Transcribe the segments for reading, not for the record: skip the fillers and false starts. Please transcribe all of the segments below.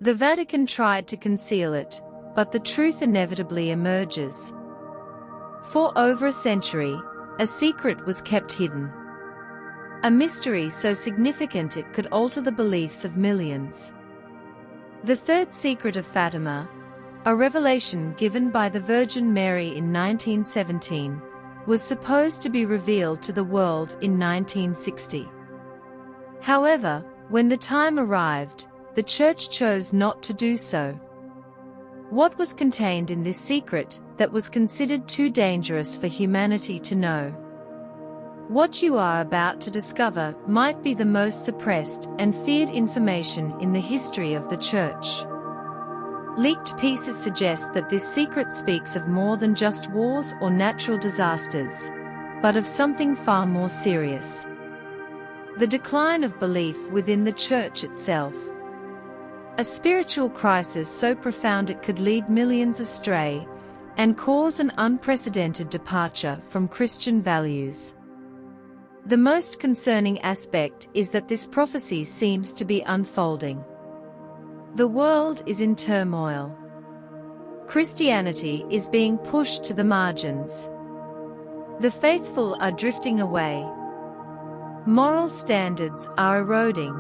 The Vatican tried to conceal it, but the truth inevitably emerges. For over a century, a secret was kept hidden. A mystery so significant it could alter the beliefs of millions. The third secret of Fatima, a revelation given by the Virgin Mary in 1917, was supposed to be revealed to the world in 1960. However, when the time arrived, the Church chose not to do so. What was contained in this secret that was considered too dangerous for humanity to know? What you are about to discover might be the most suppressed and feared information in the history of the Church. Leaked pieces suggest that this secret speaks of more than just wars or natural disasters, but of something far more serious. The decline of belief within the Church itself. A spiritual crisis so profound it could lead millions astray and cause an unprecedented departure from Christian values. The most concerning aspect is that this prophecy seems to be unfolding. The world is in turmoil. Christianity is being pushed to the margins. The faithful are drifting away. Moral standards are eroding.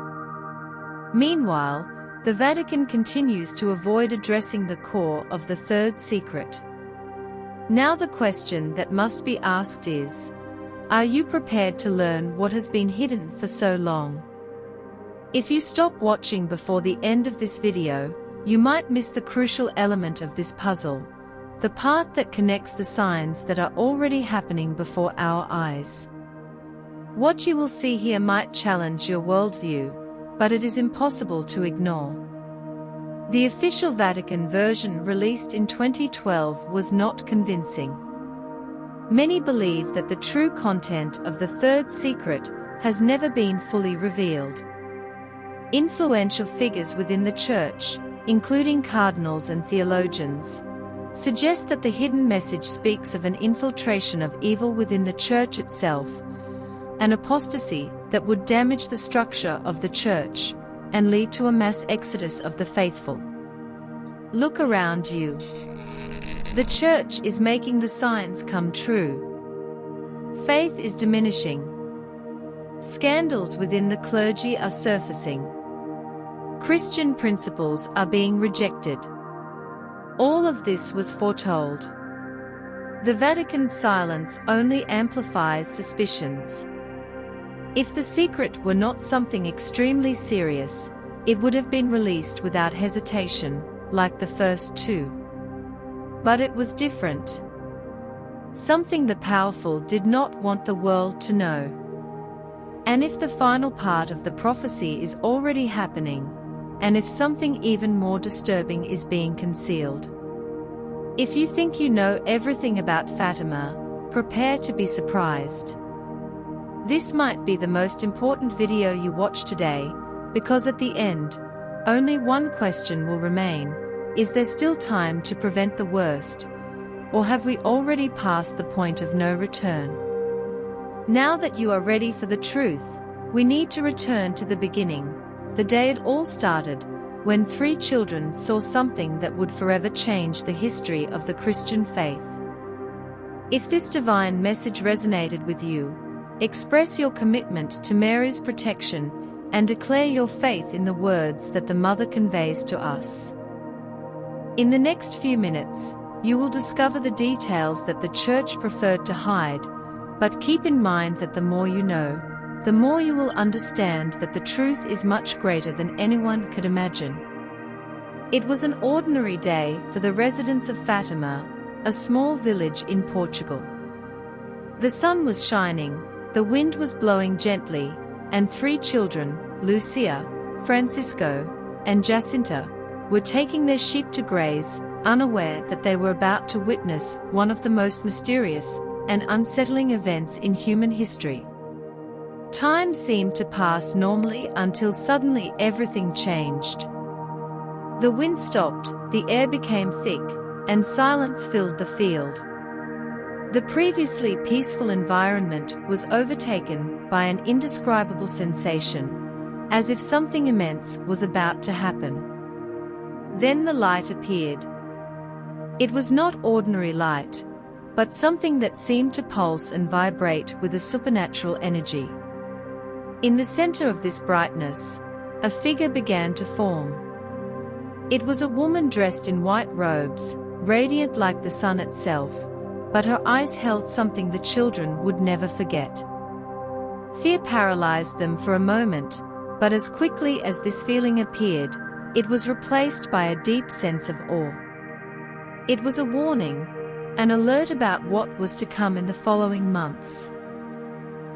Meanwhile, the Vatican continues to avoid addressing the core of the third secret. Now the question that must be asked is, are you prepared to learn what has been hidden for so long? If you stop watching before the end of this video, you might miss the crucial element of this puzzle, the part that connects the signs that are already happening before our eyes. What you will see here might challenge your worldview, but it is impossible to ignore. The official Vatican version released in 2012 was not convincing. Many believe that the true content of the third secret has never been fully revealed. Influential figures within the Church, including cardinals and theologians, suggest that the hidden message speaks of an infiltration of evil within the Church itself, an apostasy that would damage the structure of the Church and lead to a mass exodus of the faithful. Look around you. The Church is making the signs come true. Faith is diminishing. Scandals within the clergy are surfacing. Christian principles are being rejected. All of this was foretold. The Vatican's silence only amplifies suspicions. If the secret were not something extremely serious, it would have been released without hesitation, like the first two. But it was different. Something the powerful did not want the world to know. And if the final part of the prophecy is already happening, and if something even more disturbing is being concealed. If you think you know everything about Fatima, prepare to be surprised. This might be the most important video you watch today, because at the end, only one question will remain: is there still time to prevent the worst, or have we already passed the point of no return? Now that you are ready for the truth, we need to return to the beginning, the day it all started, when 3 children saw something that would forever change the history of the Christian faith. If this divine message resonated with you, express your commitment to Mary's protection and declare your faith in the words that the Mother conveys to us. In the next few minutes, you will discover the details that the Church preferred to hide, but keep in mind that the more you know, the more you will understand that the truth is much greater than anyone could imagine. It was an ordinary day for the residents of Fatima, a small village in Portugal. The sun was shining, the wind was blowing gently, and 3 children, Lucia, Francisco, and Jacinta, were taking their sheep to graze, unaware that they were about to witness one of the most mysterious and unsettling events in human history. Time seemed to pass normally until suddenly everything changed. The wind stopped, the air became thick, and silence filled the field. The previously peaceful environment was overtaken by an indescribable sensation, as if something immense was about to happen. Then the light appeared. It was not ordinary light, but something that seemed to pulse and vibrate with a supernatural energy. In the center of this brightness, a figure began to form. It was a woman dressed in white robes, radiant like the sun itself, but her eyes held something the children would never forget. Fear paralyzed them for a moment, but as quickly as this feeling appeared, it was replaced by a deep sense of awe. It was a warning, an alert about what was to come in the following months.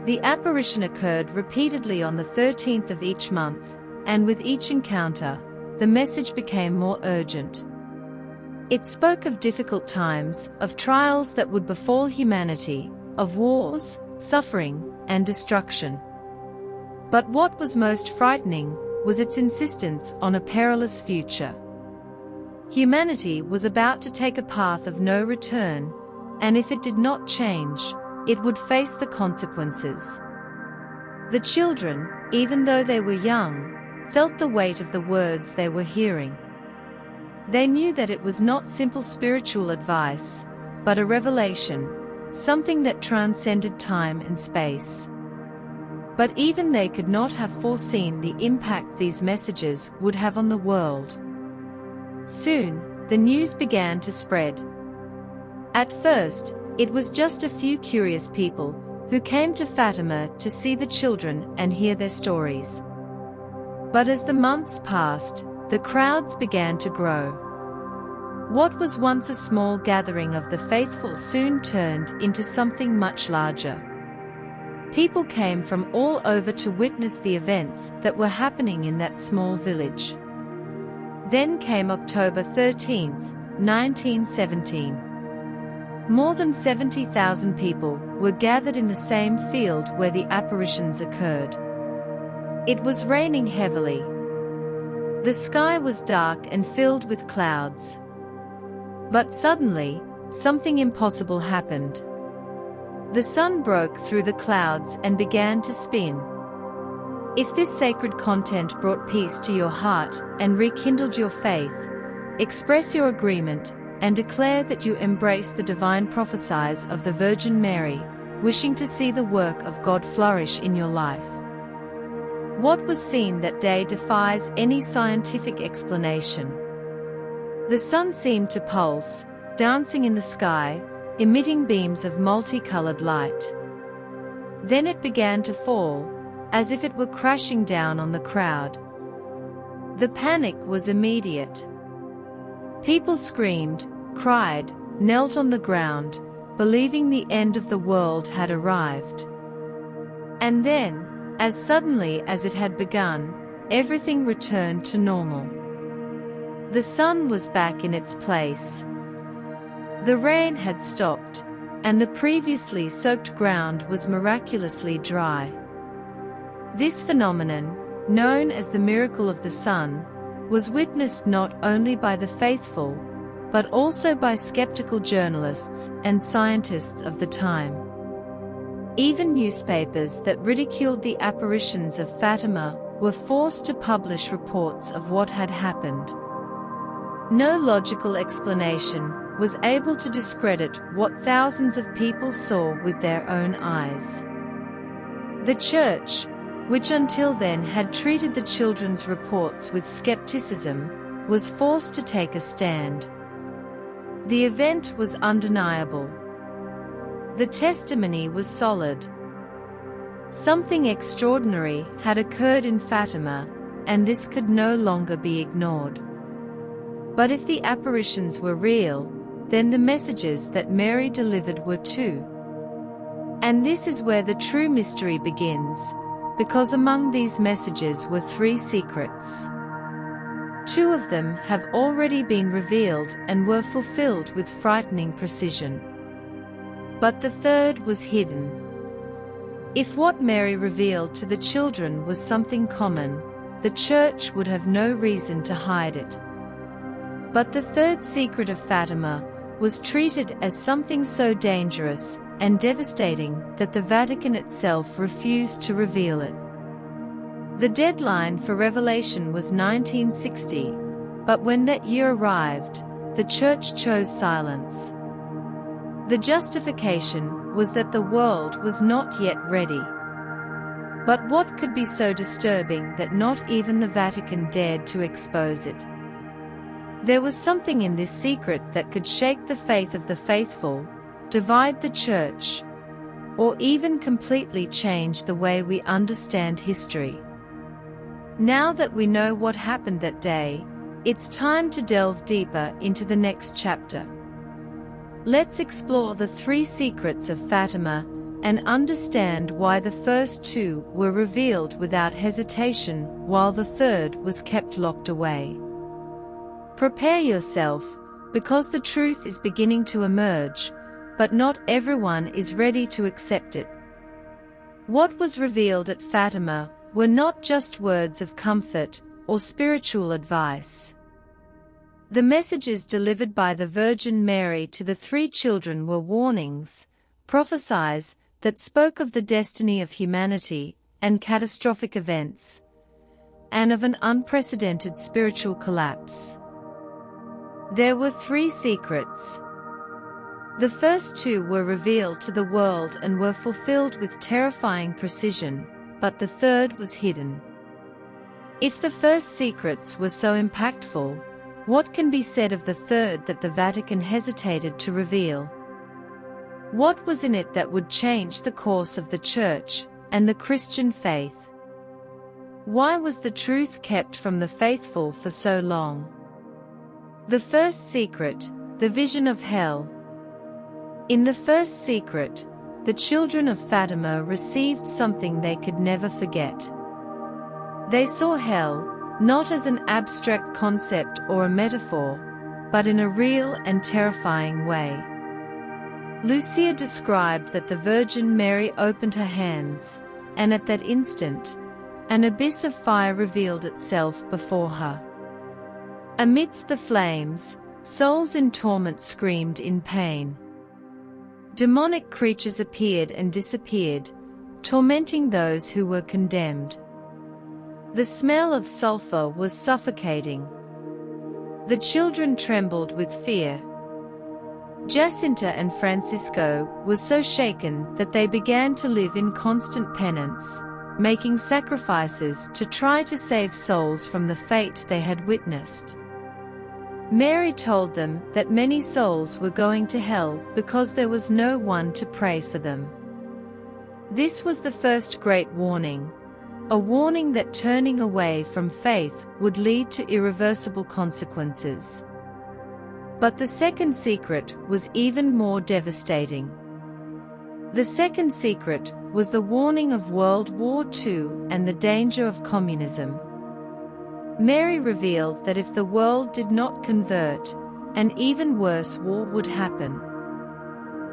The apparition occurred repeatedly on the 13th of each month, and with each encounter, the message became more urgent. It spoke of difficult times, of trials that would befall humanity, of wars, suffering, and destruction. But what was most frightening was its insistence on a perilous future. Humanity was about to take a path of no return, and if it did not change, it would face the consequences. The children, even though they were young, felt the weight of the words they were hearing. They knew that it was not simple spiritual advice, but a revelation, something that transcended time and space. But even they could not have foreseen the impact these messages would have on the world. Soon, the news began to spread. At first, it was just a few curious people who came to Fatima to see the children and hear their stories. But as the months passed, the crowds began to grow. What was once a small gathering of the faithful soon turned into something much larger. People came from all over to witness the events that were happening in that small village. Then came October 13, 1917. More than 70,000 people were gathered in the same field where the apparitions occurred. It was raining heavily. The sky was dark and filled with clouds. But suddenly, something impossible happened. The sun broke through the clouds and began to spin. If this sacred content brought peace to your heart and rekindled your faith, express your agreement and declare that you embrace the divine prophecies of the Virgin Mary, wishing to see the work of God flourish in your life. What was seen that day defies any scientific explanation. The sun seemed to pulse, dancing in the sky, emitting beams of multicolored light. Then it began to fall, as if it were crashing down on the crowd. The panic was immediate. People screamed, cried, knelt on the ground, believing the end of the world had arrived. And then, as suddenly as it had begun, everything returned to normal. The sun was back in its place. The rain had stopped, and the previously soaked ground was miraculously dry. This phenomenon, known as the miracle of the sun, was witnessed not only by the faithful, but also by skeptical journalists and scientists of the time. Even newspapers that ridiculed the apparitions of Fatima were forced to publish reports of what had happened. No logical explanation was able to discredit what thousands of people saw with their own eyes. The Church, which until then had treated the children's reports with skepticism, was forced to take a stand. The event was undeniable. The testimony was solid. Something extraordinary had occurred in Fatima, and this could no longer be ignored. But if the apparitions were real, then the messages that Mary delivered were too. And this is where the true mystery begins, because among these messages were 3 secrets. 2 of them have already been revealed and were fulfilled with frightening precision. But the 3rd was hidden. If what Mary revealed to the children was something common, the Church would have no reason to hide it. But the 3rd secret of Fatima was treated as something so dangerous and devastating that the Vatican itself refused to reveal it. The deadline for revelation was 1960, But when that year arrived, the Church chose silence. The justification was that the world was not yet ready. But what could be so disturbing that not even the Vatican dared to expose it? There was something in this secret that could shake the faith of the faithful, divide the Church, or even completely change the way we understand history. Now that we know what happened that day, it's time to delve deeper into the next chapter. Let's explore the 3 secrets of Fatima and understand why the first 2 were revealed without hesitation while the third was kept locked away. Prepare yourself, because the truth is beginning to emerge, but not everyone is ready to accept it. What was revealed at Fatima were not just words of comfort or spiritual advice. The messages delivered by the Virgin Mary to the 3 children were warnings, prophecies that spoke of the destiny of humanity and catastrophic events, and of an unprecedented spiritual collapse. There were 3 secrets. The first 2 were revealed to the world and were fulfilled with terrifying precision, but the third was hidden. If the first secrets were so impactful, what can be said of the third that the Vatican hesitated to reveal? What was in it that would change the course of the Church and the Christian faith? Why was the truth kept from the faithful for so long? The first secret, the vision of hell. In the first secret, the children of Fatima received something they could never forget. They saw hell, not as an abstract concept or a metaphor, but in a real and terrifying way. Lucia described that the Virgin Mary opened her hands, and at that instant, an abyss of fire revealed itself before her. Amidst the flames, souls in torment screamed in pain. Demonic creatures appeared and disappeared, tormenting those who were condemned. The smell of sulfur was suffocating. The children trembled with fear. Jacinta and Francisco were so shaken that they began to live in constant penance, making sacrifices to try to save souls from the fate they had witnessed. Mary told them that many souls were going to hell because there was no one to pray for them. This was the first great warning, a warning that turning away from faith would lead to irreversible consequences. But the second secret was even more devastating. The second secret was the warning of World War II and the danger of communism. Mary revealed that if the world did not convert, an even worse war would happen.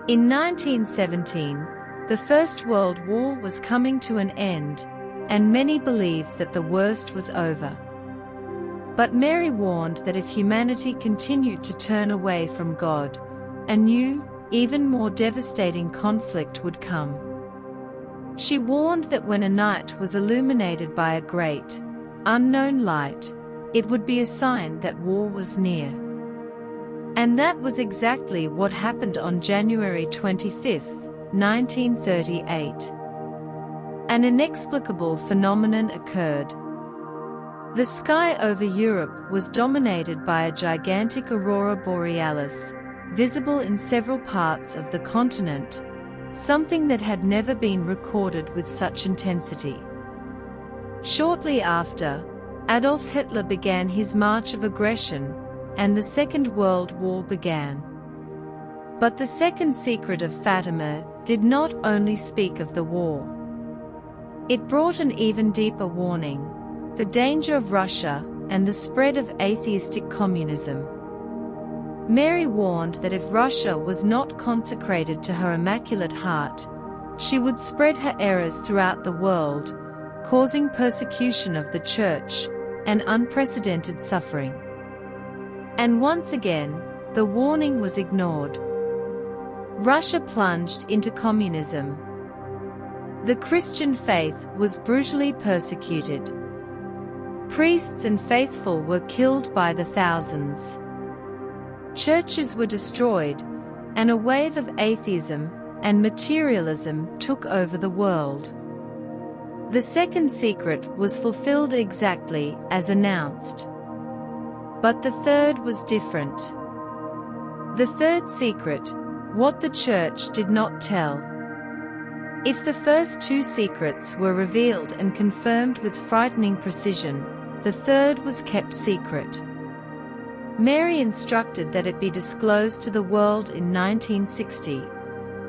In 1917, the First World War was coming to an end, and many believed that the worst was over. But Mary warned that if humanity continued to turn away from God, a new, even more devastating conflict would come. She warned that when a night was illuminated by a great, unknown light, it would be a sign that war was near. And that was exactly what happened on January 25, 1938. An inexplicable phenomenon occurred. The sky over Europe was dominated by a gigantic aurora borealis, visible in several parts of the continent, something that had never been recorded with such intensity. Shortly after, Adolf Hitler began his march of aggression, and the Second World War began. But the second secret of Fatima did not only speak of the war. It brought an even deeper warning: the danger of Russia and the spread of atheistic communism. Mary warned that if Russia was not consecrated to her Immaculate Heart, she would spread her errors throughout the world, causing persecution of the Church and unprecedented suffering. And once again, the warning was ignored. Russia plunged into communism. The Christian faith was brutally persecuted. Priests and faithful were killed by the thousands. Churches were destroyed, and a wave of atheism and materialism took over the world. The second secret was fulfilled exactly as announced. But the third was different. The third secret, what the church did not tell. If the first two secrets were revealed and confirmed with frightening precision, the third was kept secret. Mary instructed that it be disclosed to the world in 1960,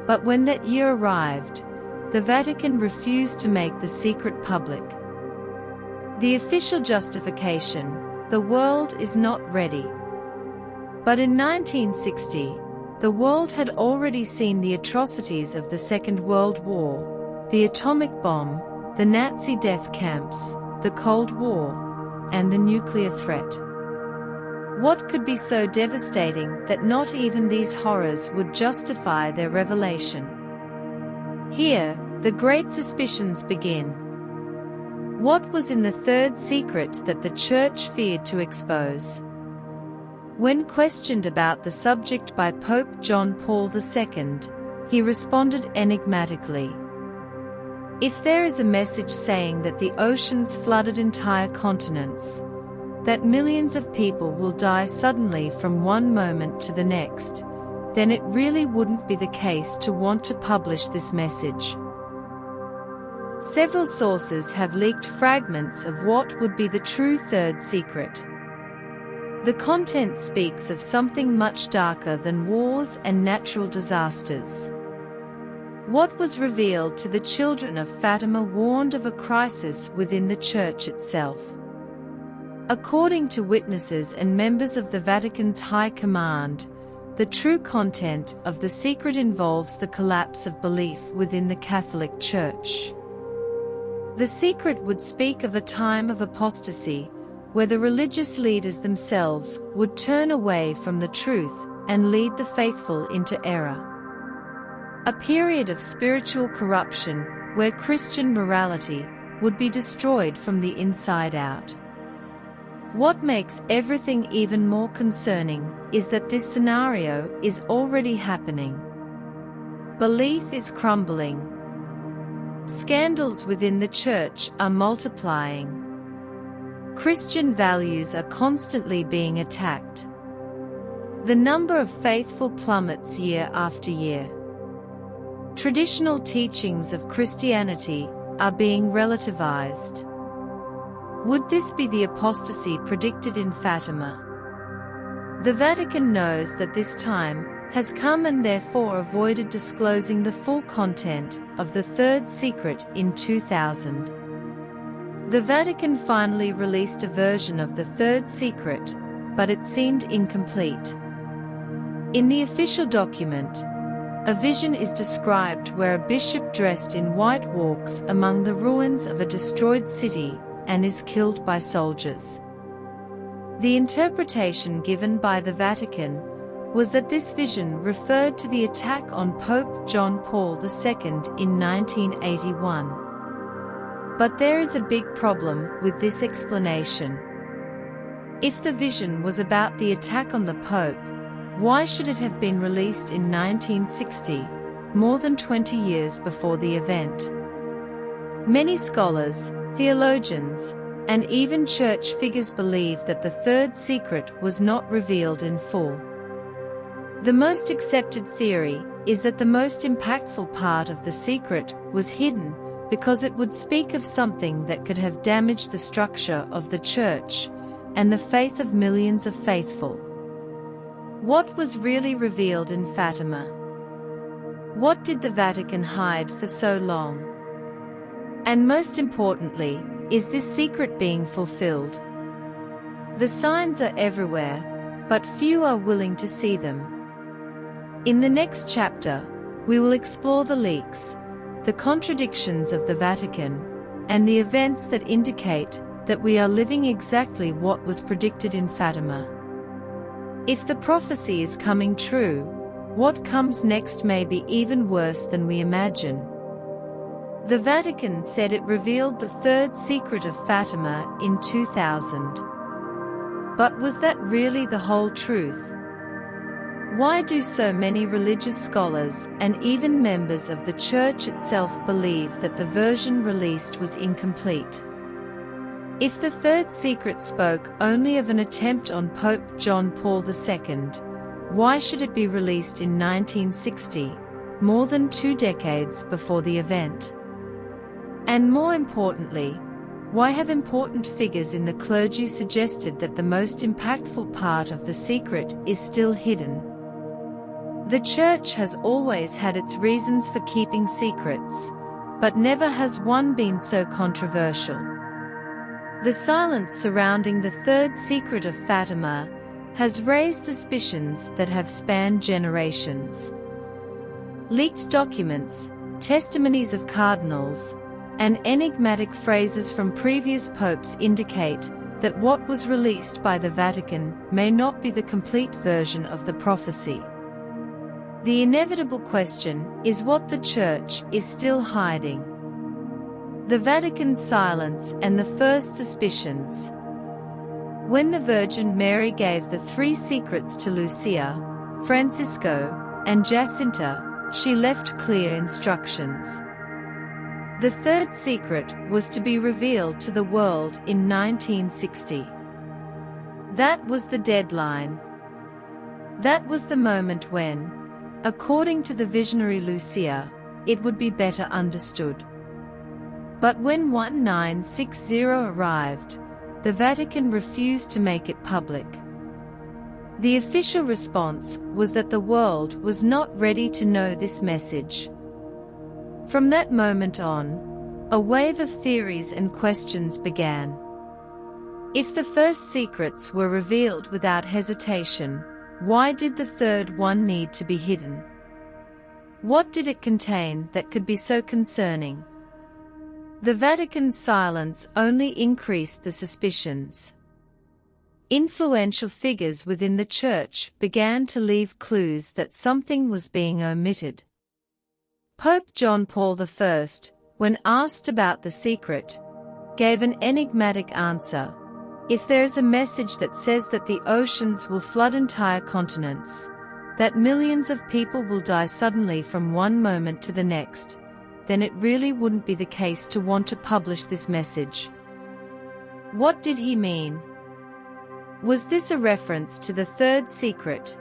but when that year arrived, the Vatican refused to make the secret public. The official justification: the world is not ready. But in 1960, the world had already seen the atrocities of the Second World War, the atomic bomb, the Nazi death camps, the Cold War, and the nuclear threat. What could be so devastating that not even these horrors would justify their revelation? Here, the great suspicions begin. What was in the third secret that the Church feared to expose? When questioned about the subject by Pope John Paul II, he responded enigmatically. If there is a message saying that the oceans flooded entire continents, that millions of people will die suddenly from one moment to the next, then it really wouldn't be the case to want to publish this message. Several sources have leaked fragments of what would be the true third secret. The content speaks of something much darker than wars and natural disasters. What was revealed to the children of Fatima warned of a crisis within the Church itself. According to witnesses and members of the Vatican's High Command, the true content of the secret involves the collapse of belief within the Catholic Church. The secret would speak of a time of apostasy, where the religious leaders themselves would turn away from the truth and lead the faithful into error. A period of spiritual corruption, where Christian morality would be destroyed from the inside out. What makes everything even more concerning is that this scenario is already happening. Belief is crumbling. Scandals within the Church are multiplying. Christian values are constantly being attacked. The number of faithful plummets year after year. Traditional teachings of Christianity are being relativized. Would this be the apostasy predicted in Fatima? The Vatican knows that this time has come and therefore avoided disclosing the full content of the third secret in 2000. The Vatican finally released a version of the third secret, but it seemed incomplete. In the official document, a vision is described where a bishop dressed in white walks among the ruins of a destroyed city and is killed by soldiers. The interpretation given by the Vatican was that this vision referred to the attack on Pope John Paul II in 1981. But there is a big problem with this explanation. If the vision was about the attack on the Pope, why should it have been released in 1960, more than 20 years before the event? Many scholars, theologians, and even church figures believe that the third secret was not revealed in full. The most accepted theory is that the most impactful part of the secret was hidden because it would speak of something that could have damaged the structure of the Church and the faith of millions of faithful. What was really revealed in Fatima? What did the Vatican hide for so long? And most importantly, is this secret being fulfilled? The signs are everywhere, but few are willing to see them. In the next chapter, we will explore the leaks, the contradictions of the Vatican, and the events that indicate that we are living exactly what was predicted in Fatima. If the prophecy is coming true, what comes next may be even worse than we imagine. The Vatican said it revealed the third secret of Fatima in 2000. But was that really the whole truth? Why do so many religious scholars and even members of the Church itself believe that the version released was incomplete? If the third secret spoke only of an attempt on Pope John Paul II, why should it be released in 1960, more than 2 decades before the event? And more importantly, why have important figures in the clergy suggested that the most impactful part of the secret is still hidden? The Church has always had its reasons for keeping secrets, but never has one been so controversial. The silence surrounding the third secret of Fatima has raised suspicions that have spanned generations. Leaked documents, testimonies of cardinals, and enigmatic phrases from previous popes indicate that what was released by the Vatican may not be the complete version of the prophecy. The inevitable question is what the Church is still hiding. The Vatican's silence and the first suspicions. When the Virgin Mary gave the 3 secrets to Lucia, Francisco, and Jacinta, she left clear instructions. The third secret was to be revealed to the world in 1960. That was the deadline. That was the moment when, according to the visionary Lucia, it would be better understood. But when 1960 arrived, the Vatican refused to make it public. The official response was that the world was not ready to know this message. From that moment on, a wave of theories and questions began. If the first secrets were revealed without hesitation, why did the third one need to be hidden? What did it contain that could be so concerning? The Vatican's silence only increased the suspicions. Influential figures within the Church began to leave clues that something was being omitted. Pope John Paul I, when asked about the secret, gave an enigmatic answer. If there is a message that says that the oceans will flood entire continents, that millions of people will die suddenly from one moment to the next, then it really wouldn't be the case to want to publish this message. What did he mean? Was this a reference to the third secret?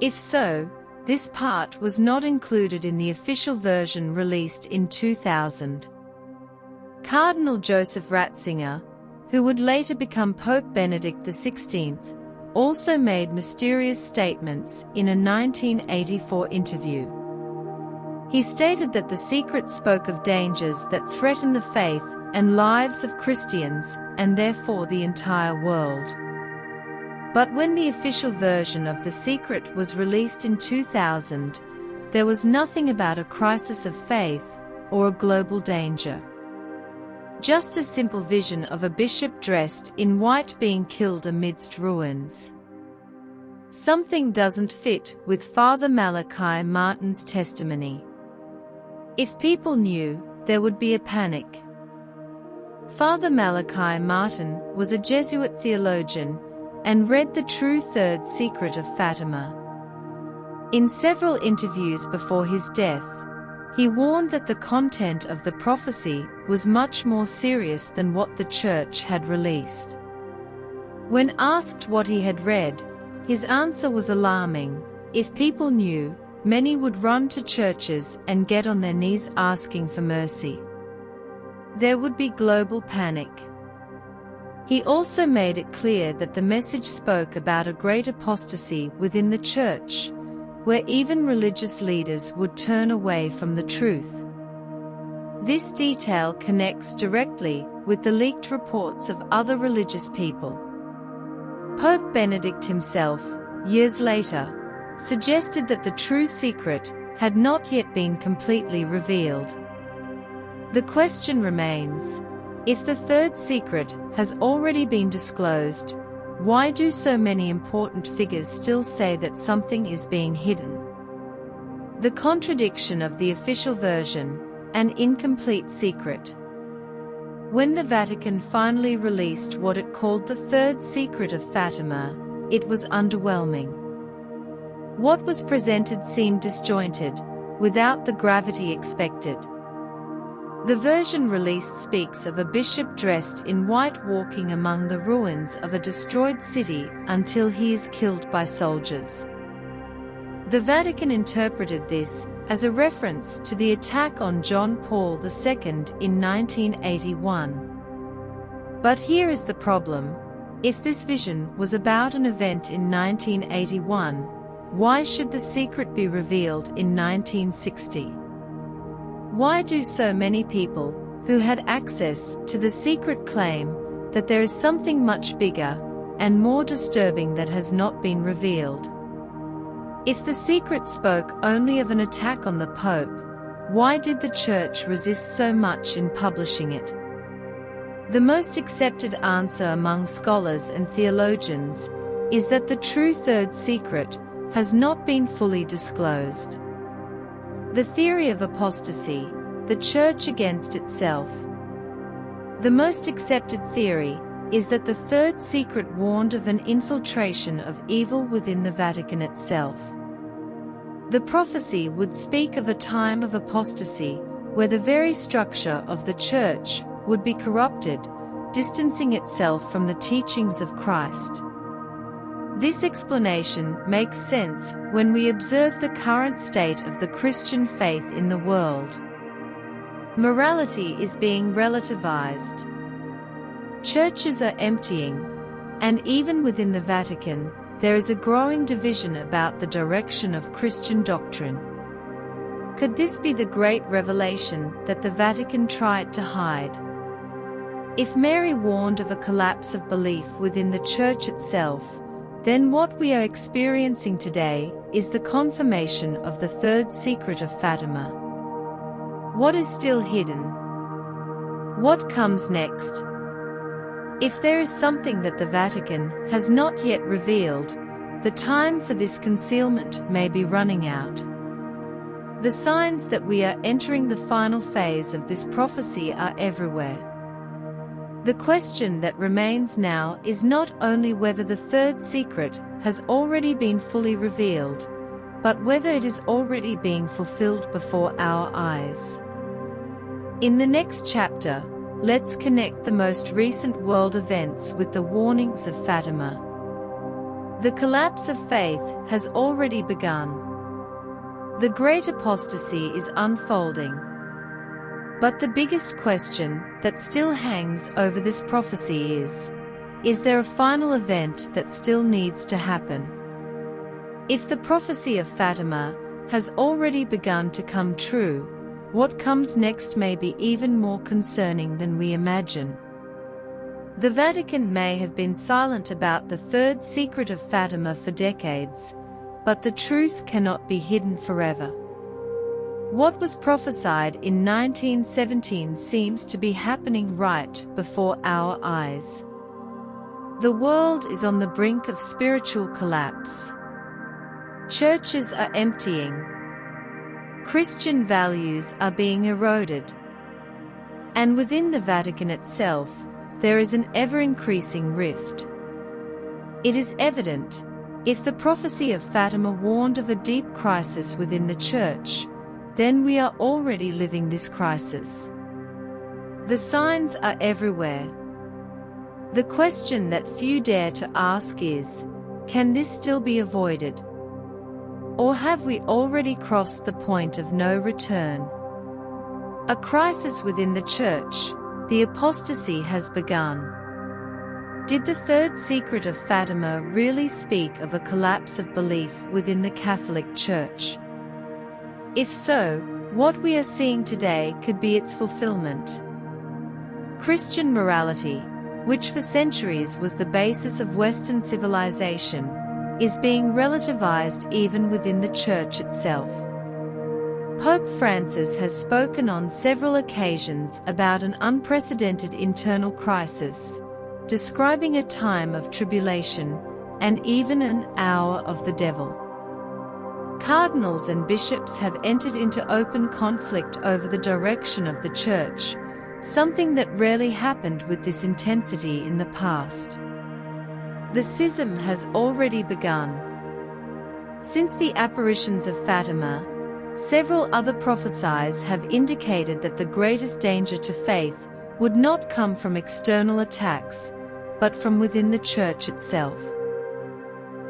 If so, this part was not included in the official version released in 2000. Cardinal Joseph Ratzinger, who would later become Pope Benedict XVI, also made mysterious statements in a 1984 interview. He stated that the secret spoke of dangers that threaten the faith and lives of Christians, and therefore the entire world. But when the official version of the secret was released in 2000, there was nothing about a crisis of faith or a global danger. Just a simple vision of a bishop dressed in white being killed amidst ruins. Something doesn't fit with Father Malachi Martin's testimony. If people knew, there would be a panic. Father Malachi Martin was a Jesuit theologian and read the true third secret of Fatima. In several interviews before his death, he warned that the content of the prophecy was much more serious than what the Church had released. When asked what he had read, his answer was alarming. If people knew, many would run to churches and get on their knees asking for mercy. There would be global panic. He also made it clear that the message spoke about a great apostasy within the Church, where even religious leaders would turn away from the truth. This detail connects directly with the leaked reports of other religious people. Pope Benedict himself, years later, suggested that the true secret had not yet been completely revealed. The question remains, if the third secret has already been disclosed, why do so many important figures still say that something is being hidden? The contradiction of the official version, an incomplete secret. When the Vatican finally released what it called the third secret of Fatima, it was underwhelming. What was presented seemed disjointed, without the gravity expected. The version released speaks of a bishop dressed in white walking among the ruins of a destroyed city until he is killed by soldiers. The Vatican interpreted this as a reference to the attack on John Paul II in 1981. But here is the problem: if this vision was about an event in 1981, why should the secret be revealed in 1960? Why do so many people, who had access to the secret, claim that there is something much bigger and more disturbing that has not been revealed? If the secret spoke only of an attack on the Pope, why did the Church resist so much in publishing it? The most accepted answer among scholars and theologians is that the true third secret has not been fully disclosed. The theory of apostasy, the Church against itself. The most accepted theory is that the third secret warned of an infiltration of evil within the Vatican itself. The prophecy would speak of a time of apostasy, where the very structure of the Church would be corrupted, distancing itself from the teachings of Christ. This explanation makes sense when we observe the current state of the Christian faith in the world. Morality is being relativized. Churches are emptying, and even within the Vatican, there is a growing division about the direction of Christian doctrine. Could this be the great revelation that the Vatican tried to hide? If Mary warned of a collapse of belief within the Church itself, then what we are experiencing today is the confirmation of the third secret of Fatima. What is still hidden? What comes next? If there is something that the Vatican has not yet revealed, the time for this concealment may be running out. The signs that we are entering the final phase of this prophecy are everywhere. The question that remains now is not only whether the third secret has already been fully revealed, but whether it is already being fulfilled before our eyes. In the next chapter, let's connect the most recent world events with the warnings of Fatima. The collapse of faith has already begun. The great apostasy is unfolding. But the biggest question that still hangs over this prophecy is there a final event that still needs to happen? If the prophecy of Fatima has already begun to come true, what comes next may be even more concerning than we imagine. The Vatican may have been silent about the third secret of Fatima for decades, but the truth cannot be hidden forever. What was prophesied in 1917 seems to be happening right before our eyes. The world is on the brink of spiritual collapse. Churches are emptying. Christian values are being eroded. And within the Vatican itself, there is an ever-increasing rift. It is evident, if the prophecy of Fatima warned of a deep crisis within the Church, then we are already living this crisis. The signs are everywhere. The question that few dare to ask is, can this still be avoided? Or have we already crossed the point of no return? A crisis within the Church, the apostasy has begun. Did the third secret of Fatima really speak of a collapse of belief within the Catholic Church? If so, what we are seeing today could be its fulfillment. Christian morality, which for centuries was the basis of Western civilization, is being relativized even within the Church itself. Pope Francis has spoken on several occasions about an unprecedented internal crisis, describing a time of tribulation, and even an hour of the devil. Cardinals and bishops have entered into open conflict over the direction of the Church, something that rarely happened with this intensity in the past. The schism has already begun. Since the apparitions of Fatima, several other prophecies have indicated that the greatest danger to faith would not come from external attacks, but from within the Church itself.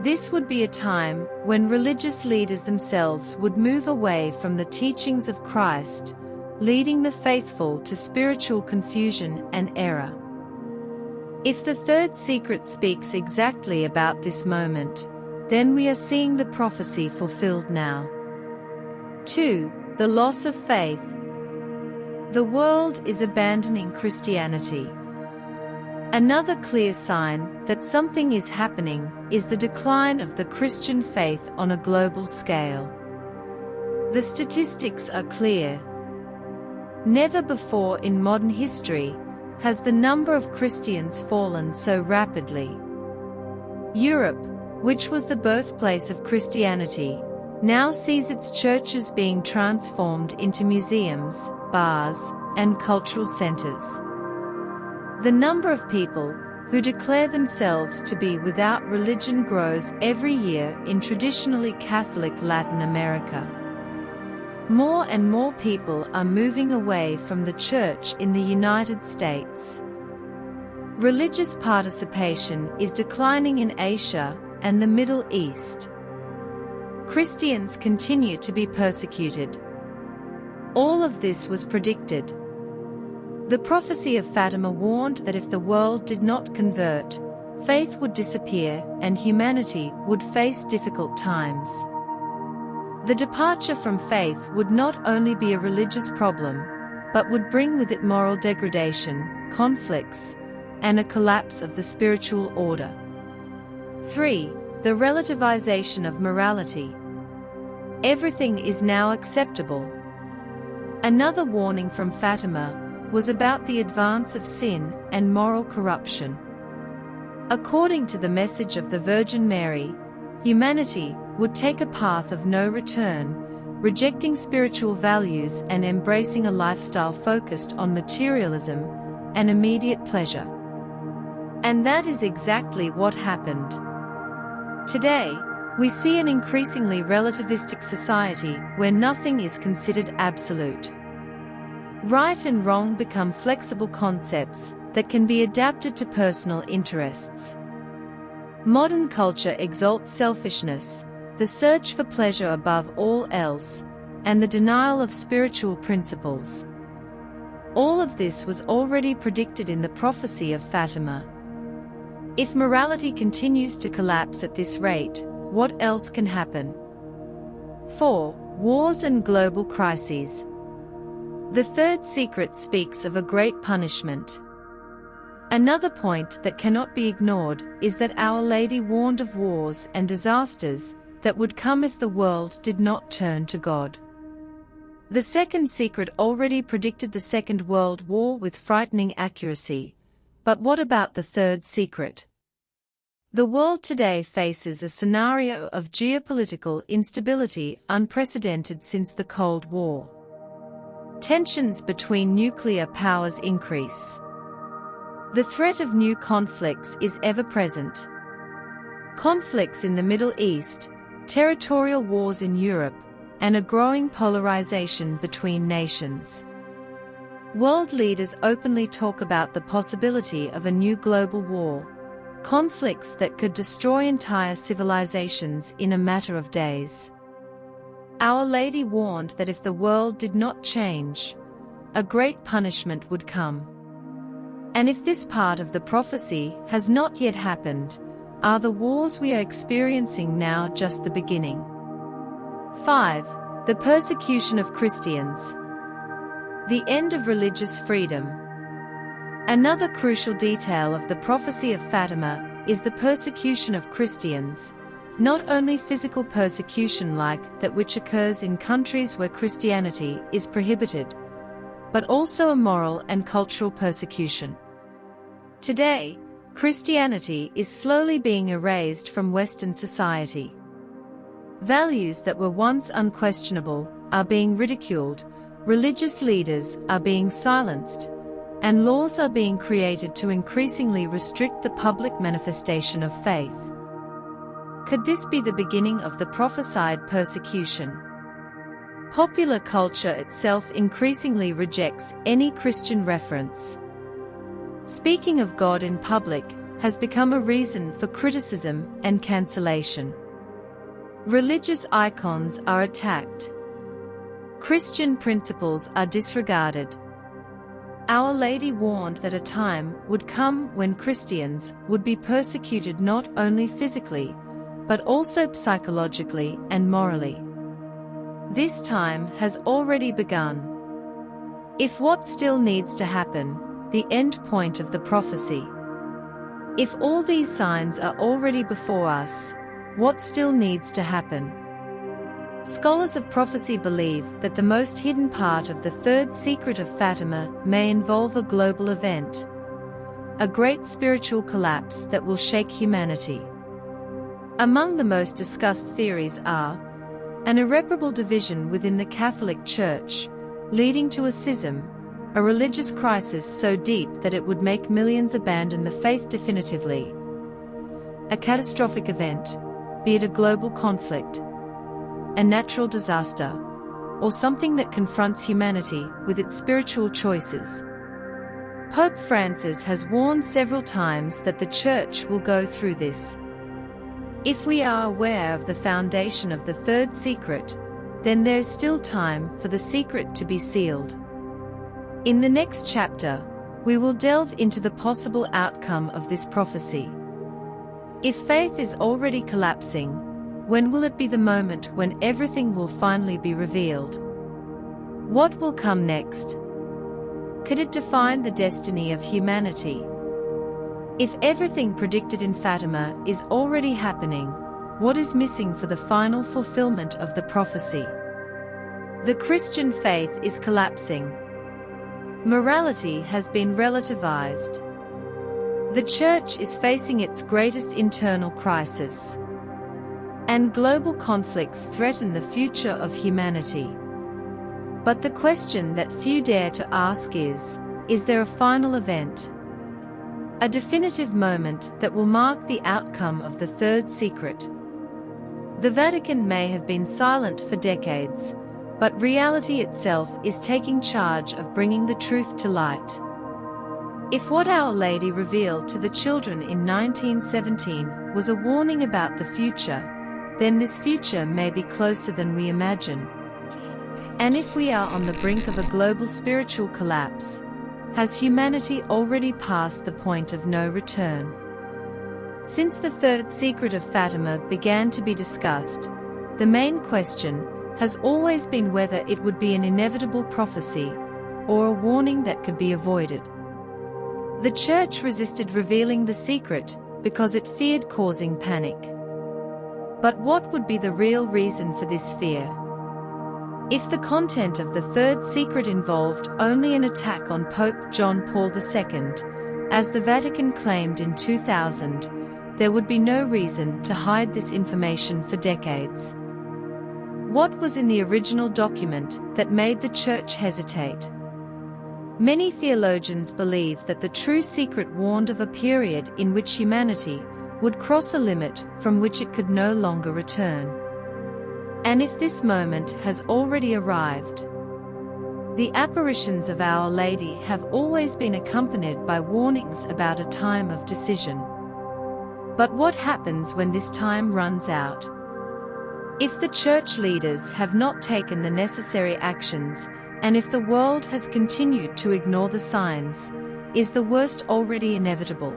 This would be a time when religious leaders themselves would move away from the teachings of Christ, leading the faithful to spiritual confusion and error. If the third secret speaks exactly about this moment, then we are seeing the prophecy fulfilled now. 2. The loss of faith. The world is abandoning Christianity. Another clear sign that something is happening is the decline of the Christian faith on a global scale. The statistics are clear. Never before in modern history has the number of Christians fallen so rapidly. Europe, which was the birthplace of Christianity, now sees its churches being transformed into museums, bars, and cultural centers. The number of people who declare themselves to be without religion grows every year in traditionally Catholic Latin America. More and more people are moving away from the Church in the United States. Religious participation is declining in Asia and the Middle East. Christians continue to be persecuted. All of this was predicted. The prophecy of Fatima warned that if the world did not convert, faith would disappear and humanity would face difficult times. The departure from faith would not only be a religious problem, but would bring with it moral degradation, conflicts, and a collapse of the spiritual order. 3. The relativization of morality. Everything is now acceptable. Another warning from Fatima was about the advance of sin and moral corruption. According to the message of the Virgin Mary, humanity would take a path of no return, rejecting spiritual values and embracing a lifestyle focused on materialism and immediate pleasure. And that is exactly what happened. Today, we see an increasingly relativistic society where nothing is considered absolute. Right and wrong become flexible concepts that can be adapted to personal interests. Modern culture exalts selfishness, the search for pleasure above all else, and the denial of spiritual principles. All of this was already predicted in the prophecy of Fatima. If morality continues to collapse at this rate, what else can happen? 4. Wars and global crises. The third secret speaks of a great punishment. Another point that cannot be ignored is that Our Lady warned of wars and disasters that would come if the world did not turn to God. The second secret already predicted the Second World War with frightening accuracy. But what about the third secret? The world today faces a scenario of geopolitical instability unprecedented since the Cold War. Tensions between nuclear powers increase. The threat of new conflicts is ever present. Conflicts in the Middle East, territorial wars in Europe, and a growing polarization between nations. World leaders openly talk about the possibility of a new global war, conflicts that could destroy entire civilizations in a matter of days. Our Lady warned that if the world did not change, a great punishment would come. And if this part of the prophecy has not yet happened, are the wars we are experiencing now just the beginning? 5. The persecution of Christians. The end of religious freedom. Another crucial detail of the prophecy of Fatima is the persecution of Christians, not only physical persecution like that which occurs in countries where Christianity is prohibited, but also a moral and cultural persecution. Today, Christianity is slowly being erased from Western society. Values that were once unquestionable are being ridiculed, religious leaders are being silenced, and laws are being created to increasingly restrict the public manifestation of faith. Could this be the beginning of the prophesied persecution? Popular culture itself increasingly rejects any Christian reference. Speaking of God in public has become a reason for criticism and cancellation. Religious icons are attacked. Christian principles are disregarded. Our Lady warned that a time would come when Christians would be persecuted not only physically, but also psychologically and morally. This time has already begun. If what still needs to happen, the end point of the prophecy. If all these signs are already before us, what still needs to happen? Scholars of prophecy believe that the most hidden part of the third secret of Fatima may involve a global event, a great spiritual collapse that will shake humanity. Among the most discussed theories are an irreparable division within the Catholic Church, leading to a schism, a religious crisis so deep that it would make millions abandon the faith definitively, a catastrophic event, be it a global conflict, a natural disaster, or something that confronts humanity with its spiritual choices. Pope Francis has warned several times that the Church will go through this. If we are aware of the foundation of the third secret, then there is still time for the secret to be sealed. In the next chapter, we will delve into the possible outcome of this prophecy. If faith is already collapsing, when will it be the moment when everything will finally be revealed? What will come next? Could it define the destiny of humanity? If everything predicted in Fatima is already happening, what is missing for the final fulfillment of the prophecy? The Christian faith is collapsing. Morality has been relativized. The Church is facing its greatest internal crisis. And global conflicts threaten the future of humanity. But the question that few dare to ask is there a final event? A definitive moment that will mark the outcome of the third secret? The Vatican may have been silent for decades, but reality itself is taking charge of bringing the truth to light. If what Our Lady revealed to the children in 1917 was a warning about the future, then this future may be closer than we imagine. And if we are on the brink of a global spiritual collapse, has humanity already passed the point of no return? Since the third secret of Fatima began to be discussed, the main question has always been whether it would be an inevitable prophecy or a warning that could be avoided. The Church resisted revealing the secret because it feared causing panic. But what would be the real reason for this fear? If the content of the third secret involved only an attack on Pope John Paul II, as the Vatican claimed in 2000, there would be no reason to hide this information for decades. What was in the original document that made the Church hesitate? Many theologians believe that the true secret warned of a period in which humanity would cross a limit from which it could no longer return. And if this moment has already arrived, the apparitions of Our Lady have always been accompanied by warnings about a time of decision. But what happens when this time runs out? If the Church leaders have not taken the necessary actions, and if the world has continued to ignore the signs, is the worst already inevitable?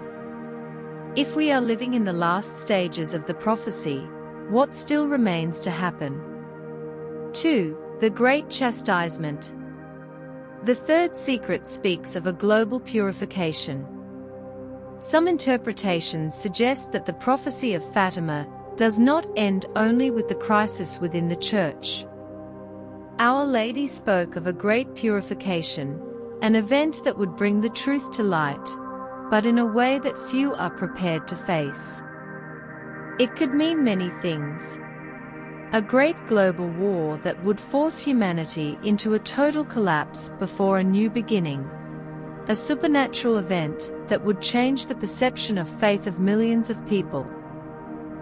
If we are living in the last stages of the prophecy, what still remains to happen? 2. The Great Chastisement. The third secret speaks of a global purification. Some interpretations suggest that the prophecy of Fatima does not end only with the crisis within the Church. Our Lady spoke of a great purification, an event that would bring the truth to light, but in a way that few are prepared to face. It could mean many things. a great global war that would force humanity into a total collapse before a new beginning. A supernatural event that would change the perception of faith of millions of people.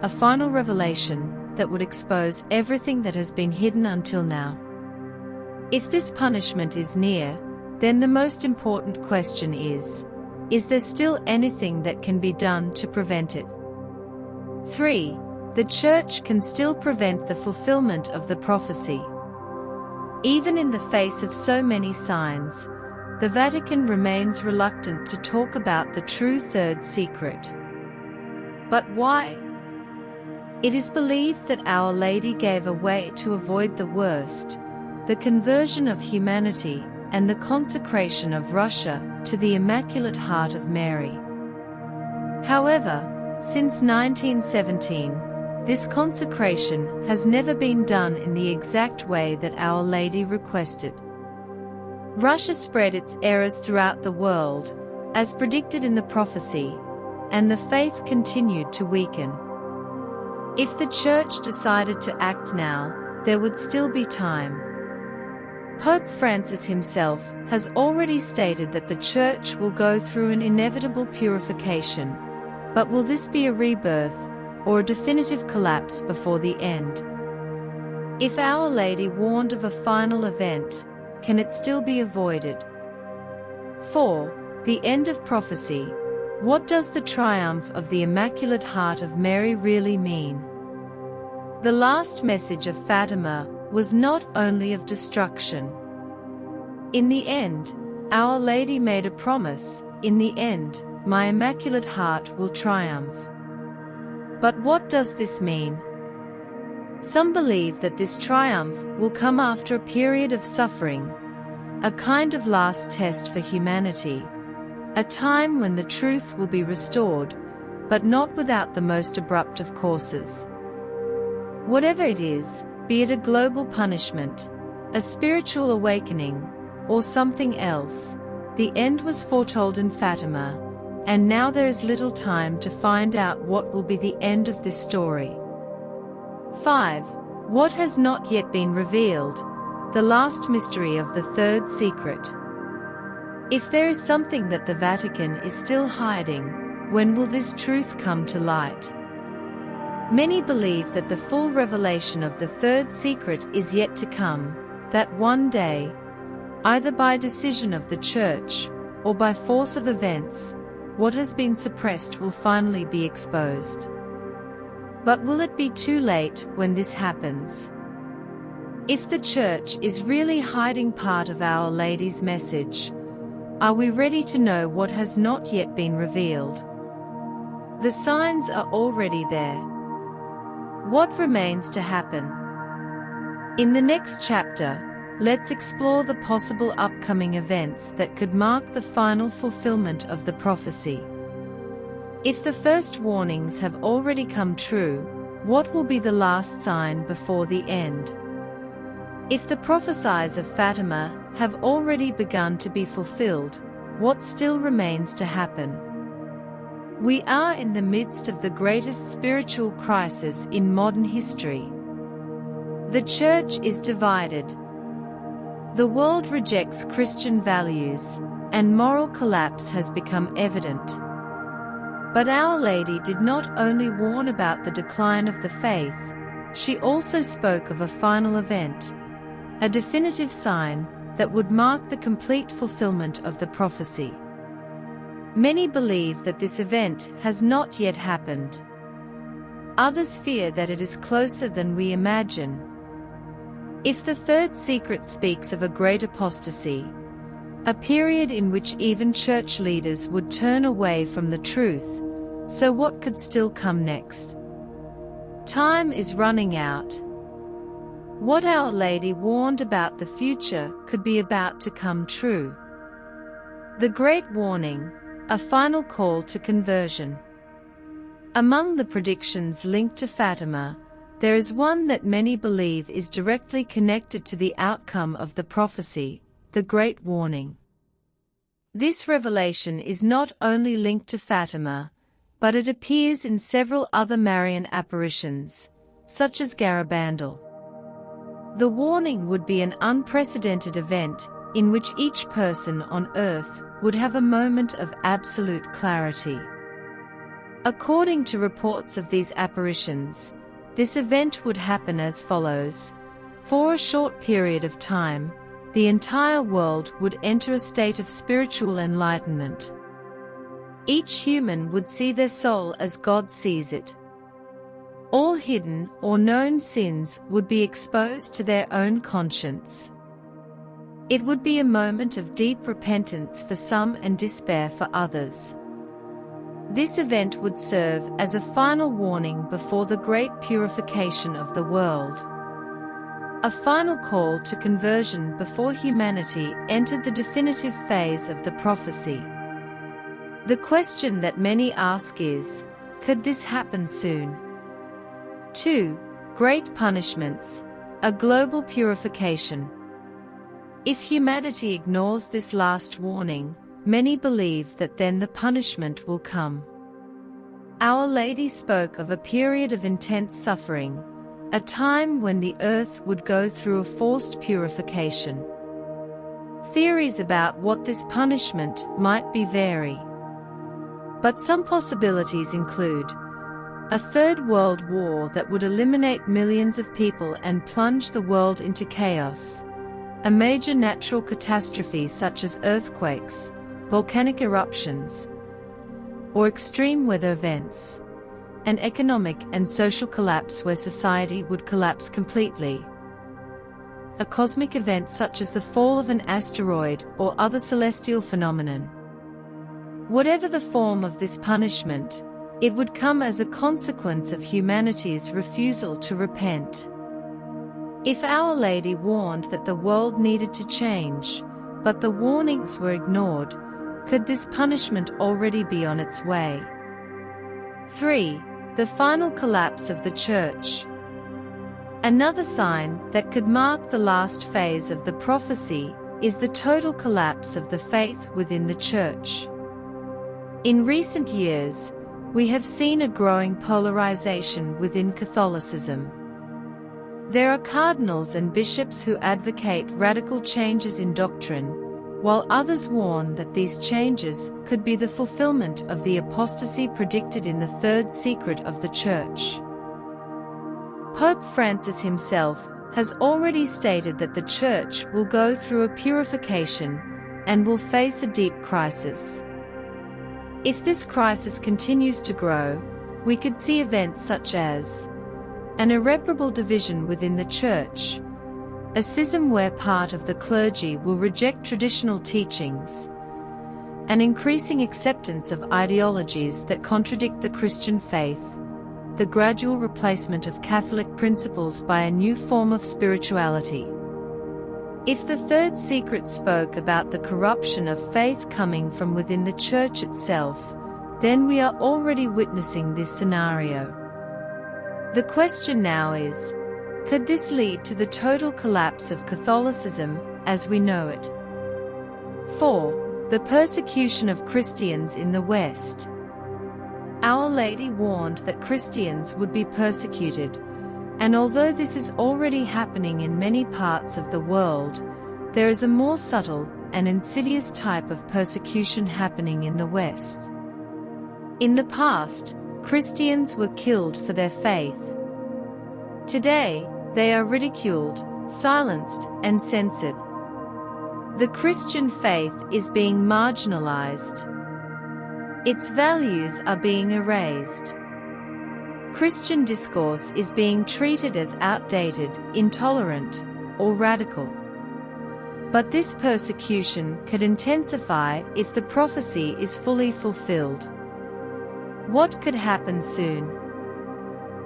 A final revelation that would expose everything that has been hidden until now. If this punishment is near, then the most important question is there still anything that can be done to prevent it? 3. The Church can still prevent the fulfillment of the prophecy. Even in the face of so many signs, the Vatican remains reluctant to talk about the true third secret. But why? It is believed that Our Lady gave a way to avoid the worst, the conversion of humanity and the consecration of Russia to the Immaculate Heart of Mary. However, since 1917, this consecration has never been done in the exact way that Our Lady requested. Russia spread its errors throughout the world, as predicted in the prophecy, and the faith continued to weaken. If the Church decided to act now, there would still be time. Pope Francis himself has already stated that the Church will go through an inevitable purification, but will this be a rebirth, or a definitive collapse before the end? If Our Lady warned of a final event, can it still be avoided? 4. The end of prophecy. What does the triumph of the Immaculate Heart of Mary really mean? The last message of Fatima was not only of destruction. In the end, Our Lady made a promise, in the end, my Immaculate Heart will triumph. But what does this mean? Some believe that this triumph will come after a period of suffering, a kind of last test for humanity, a time when the truth will be restored, but not without the most abrupt of courses. Whatever it is, be it a global punishment, a spiritual awakening, or something else, the end was foretold in Fatima, and now there is little time to find out what will be the end of this story. 5. What has not yet been revealed? The last mystery of the third secret. If there is something that the Vatican is still hiding, when will this truth come to light? Many believe that the full revelation of the third secret is yet to come, that one day, either by decision of the Church, or by force of events, what has been suppressed will finally be exposed. But will it be too late when this happens? If the Church is really hiding part of Our Lady's message, are we ready to know what has not yet been revealed? The signs are already there. What remains to happen? In the next chapter, let's explore the possible upcoming events that could mark the final fulfillment of the prophecy. If the first warnings have already come true, what will be the last sign before the end? If the prophecies of Fatima have already begun to be fulfilled, what still remains to happen? We are in the midst of the greatest spiritual crisis in modern history. The Church is divided. The world rejects Christian values, and moral collapse has become evident. But Our Lady did not only warn about the decline of the faith, she also spoke of a final event, a definitive sign that would mark the complete fulfillment of the prophecy. Many believe that this event has not yet happened. Others fear that it is closer than we imagine. If the third secret speaks of a great apostasy, a period in which even church leaders would turn away from the truth, so what could still come next? Time is running out. What Our Lady warned about the future could be about to come true. The Great Warning, a final call to conversion. Among the predictions linked to Fatima, there is one that many believe is directly connected to the outcome of the prophecy, the Great Warning. This revelation is not only linked to Fatima, but it appears in several other Marian apparitions, such as Garabandal. The warning would be an unprecedented event, in which each person on Earth would have a moment of absolute clarity. According to reports of these apparitions, this event would happen as follows. For a short period of time, the entire world would enter a state of spiritual enlightenment. Each human would see their soul as God sees it. All hidden or known sins would be exposed to their own conscience. It would be a moment of deep repentance for some and despair for others. This event would serve as a final warning before the great purification of the world. A final call to conversion before humanity entered the definitive phase of the prophecy. The question that many ask is, could this happen soon? 2. Great punishments, a global purification. If humanity ignores this last warning, many believe that then the punishment will come. Our Lady spoke of a period of intense suffering, a time when the earth would go through a forced purification. Theories about what this punishment might be vary. But some possibilities include a third world war that would eliminate millions of people and plunge the world into chaos, a major natural catastrophe such as earthquakes, volcanic eruptions, or extreme weather events, an economic and social collapse where society would collapse completely, a cosmic event such as the fall of an asteroid or other celestial phenomenon. Whatever the form of this punishment, it would come as a consequence of humanity's refusal to repent. If Our Lady warned that the world needed to change, but the warnings were ignored, could this punishment already be on its way? 3. The final collapse of the Church. Another sign that could mark the last phase of the prophecy is the total collapse of the faith within the Church. In recent years, we have seen a growing polarization within Catholicism. There are cardinals and bishops who advocate radical changes in doctrine, while others warn that these changes could be the fulfillment of the apostasy predicted in the third secret of the Church. Pope Francis himself has already stated that the Church will go through a purification and will face a deep crisis. If this crisis continues to grow, we could see events such as an irreparable division within the Church, a schism where part of the clergy will reject traditional teachings, an increasing acceptance of ideologies that contradict the Christian faith, the gradual replacement of Catholic principles by a new form of spirituality. If the third secret spoke about the corruption of faith coming from within the Church itself, then we are already witnessing this scenario. The question now is, could this lead to the total collapse of Catholicism as we know it? 4. The persecution of Christians in the West. Our Lady warned that Christians would be persecuted, and although this is already happening in many parts of the world, there is a more subtle and insidious type of persecution happening in the West. In the past, Christians were killed for their faith. Today, they are ridiculed, silenced, and censored. The Christian faith is being marginalized. Its values are being erased. Christian discourse is being treated as outdated, intolerant, or radical. But this persecution could intensify if the prophecy is fully fulfilled. What could happen soon?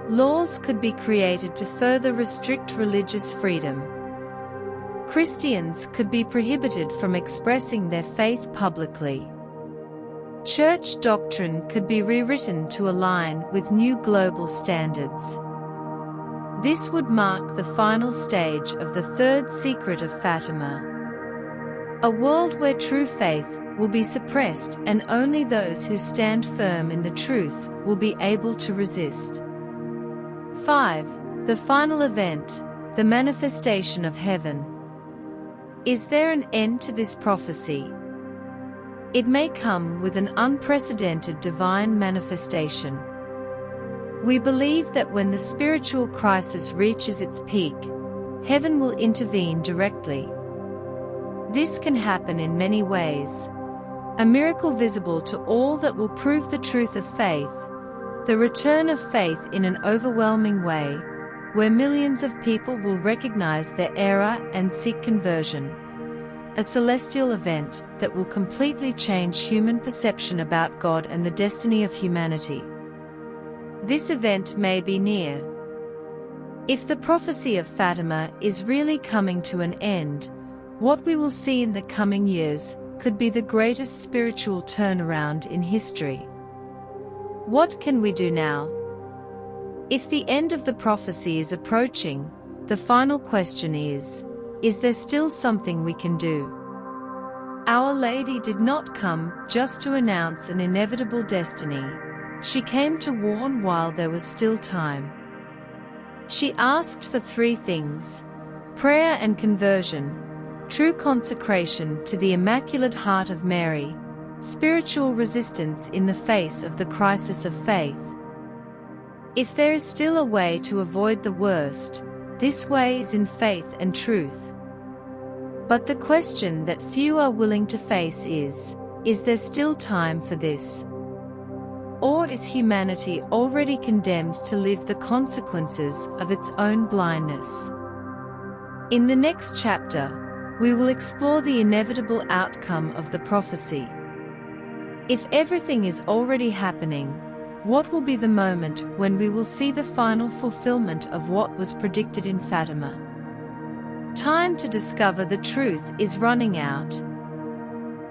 Laws could be created to further restrict religious freedom. Christians could be prohibited from expressing their faith publicly. Church doctrine could be rewritten to align with new global standards. This would mark the final stage of the third secret of Fatima. A world where true faith will be suppressed and only those who stand firm in the truth will be able to resist. 5. The final event, the manifestation of heaven. Is there an end to this prophecy? It may come with an unprecedented divine manifestation. We believe that when the spiritual crisis reaches its peak, heaven will intervene directly. This can happen in many ways. A miracle visible to all that will prove the truth of faith, the return of faith in an overwhelming way, where millions of people will recognize their error and seek conversion. A celestial event that will completely change human perception about God and the destiny of humanity. This event may be near. If the prophecy of Fatima is really coming to an end, what we will see in the coming years could be the greatest spiritual turnaround in history. What can we do now? If the end of the prophecy is approaching, the final question is there still something we can do? Our Lady did not come just to announce an inevitable destiny. She came to warn while there was still time. She asked for 3 things: prayer and conversion, true consecration to the Immaculate Heart of Mary, spiritual resistance in the face of the crisis of faith. If there is still a way to avoid the worst, this way is in faith and truth. But the question that few are willing to face is there still time for this? Or is humanity already condemned to live the consequences of its own blindness? In the next chapter, we will explore the inevitable outcome of the prophecy. If everything is already happening, what will be the moment when we will see the final fulfillment of what was predicted in Fatima? Time to discover the truth is running out.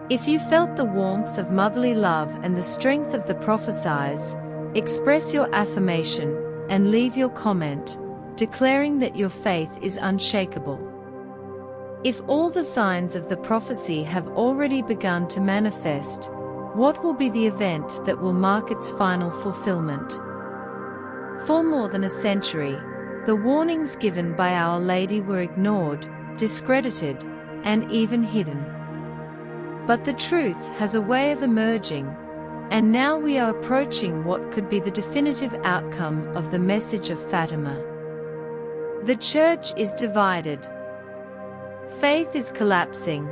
If you felt the warmth of motherly love and the strength of the prophecies, express your affirmation and leave your comment, declaring that your faith is unshakable. If all the signs of the prophecy have already begun to manifest, what will be the event that will mark its final fulfillment? For more than a century, the warnings given by Our Lady were ignored, discredited, and even hidden. But the truth has a way of emerging, and now we are approaching what could be the definitive outcome of the message of Fatima. The Church is divided. Faith is collapsing.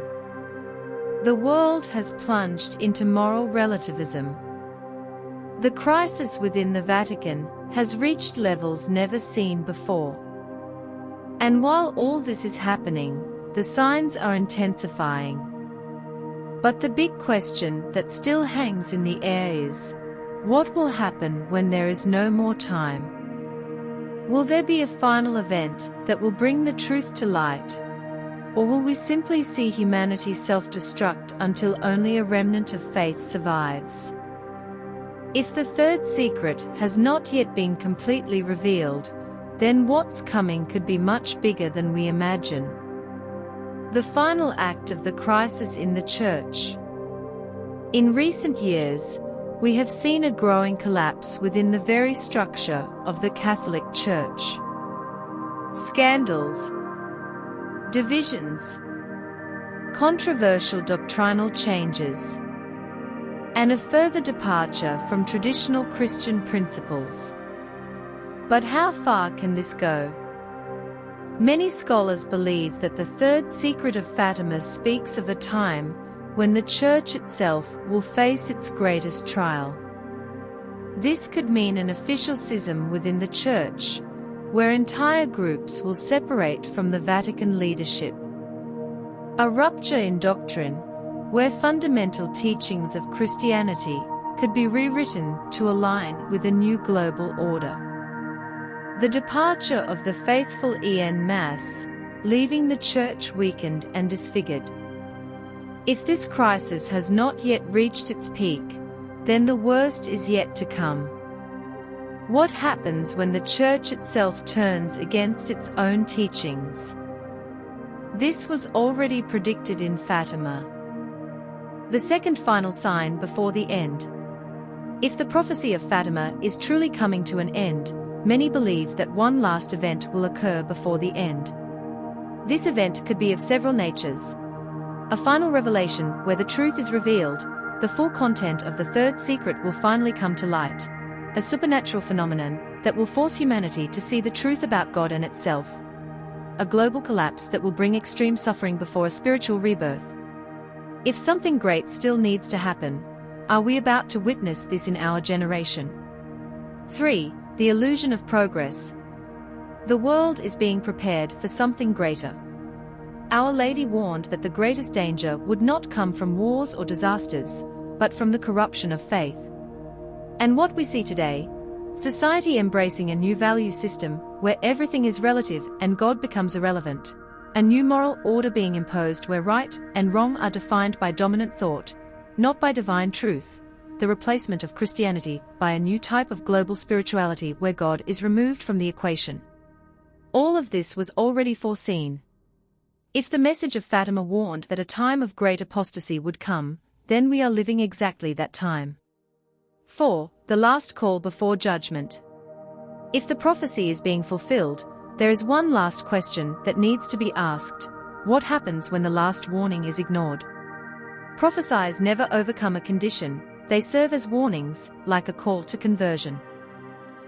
The world has plunged into moral relativism. The crisis within the Vatican has reached levels never seen before. And while all this is happening, the signs are intensifying. But the big question that still hangs in the air is, what will happen when there is no more time? Will there be a final event that will bring the truth to light? Or will we simply see humanity self-destruct until only a remnant of faith survives? If the third secret has not yet been completely revealed, then what's coming could be much bigger than we imagine. The final act of the crisis in the Church. In recent years, we have seen a growing collapse within the very structure of the Catholic Church. Scandals, divisions, controversial doctrinal changes, and a further departure from traditional Christian principles. But how far can this go? Many scholars believe that the third secret of Fatima speaks of a time when the Church itself will face its greatest trial. This could mean an official schism within the Church, where entire groups will separate from the Vatican leadership. A rupture in doctrine, where fundamental teachings of Christianity could be rewritten to align with a new global order. The departure of the faithful en masse, leaving the Church weakened and disfigured. If this crisis has not yet reached its peak, then the worst is yet to come. What happens when the Church itself turns against its own teachings? This was already predicted in Fatima. The second final sign before the end. If the prophecy of Fatima is truly coming to an end, many believe that one last event will occur before the end. This event could be of several natures. A final revelation where the truth is revealed, the full content of the third secret will finally come to light. A supernatural phenomenon that will force humanity to see the truth about God and itself. A global collapse that will bring extreme suffering before a spiritual rebirth. If something great still needs to happen, are we about to witness this in our generation? 3. The illusion of progress. The world is being prepared for something greater. Our Lady warned that the greatest danger would not come from wars or disasters, but from the corruption of faith. And what we see today, society embracing a new value system where everything is relative and God becomes irrelevant. A new moral order being imposed where right and wrong are defined by dominant thought, not by divine truth. The replacement of Christianity by a new type of global spirituality where God is removed from the equation. All of this was already foreseen. If the message of Fatima warned that a time of great apostasy would come, then we are living exactly that time. 4. The last call before judgment. If the prophecy is being fulfilled, there is one last question that needs to be asked. What happens when the last warning is ignored? Prophecies never overcome a condition, they serve as warnings, like a call to conversion.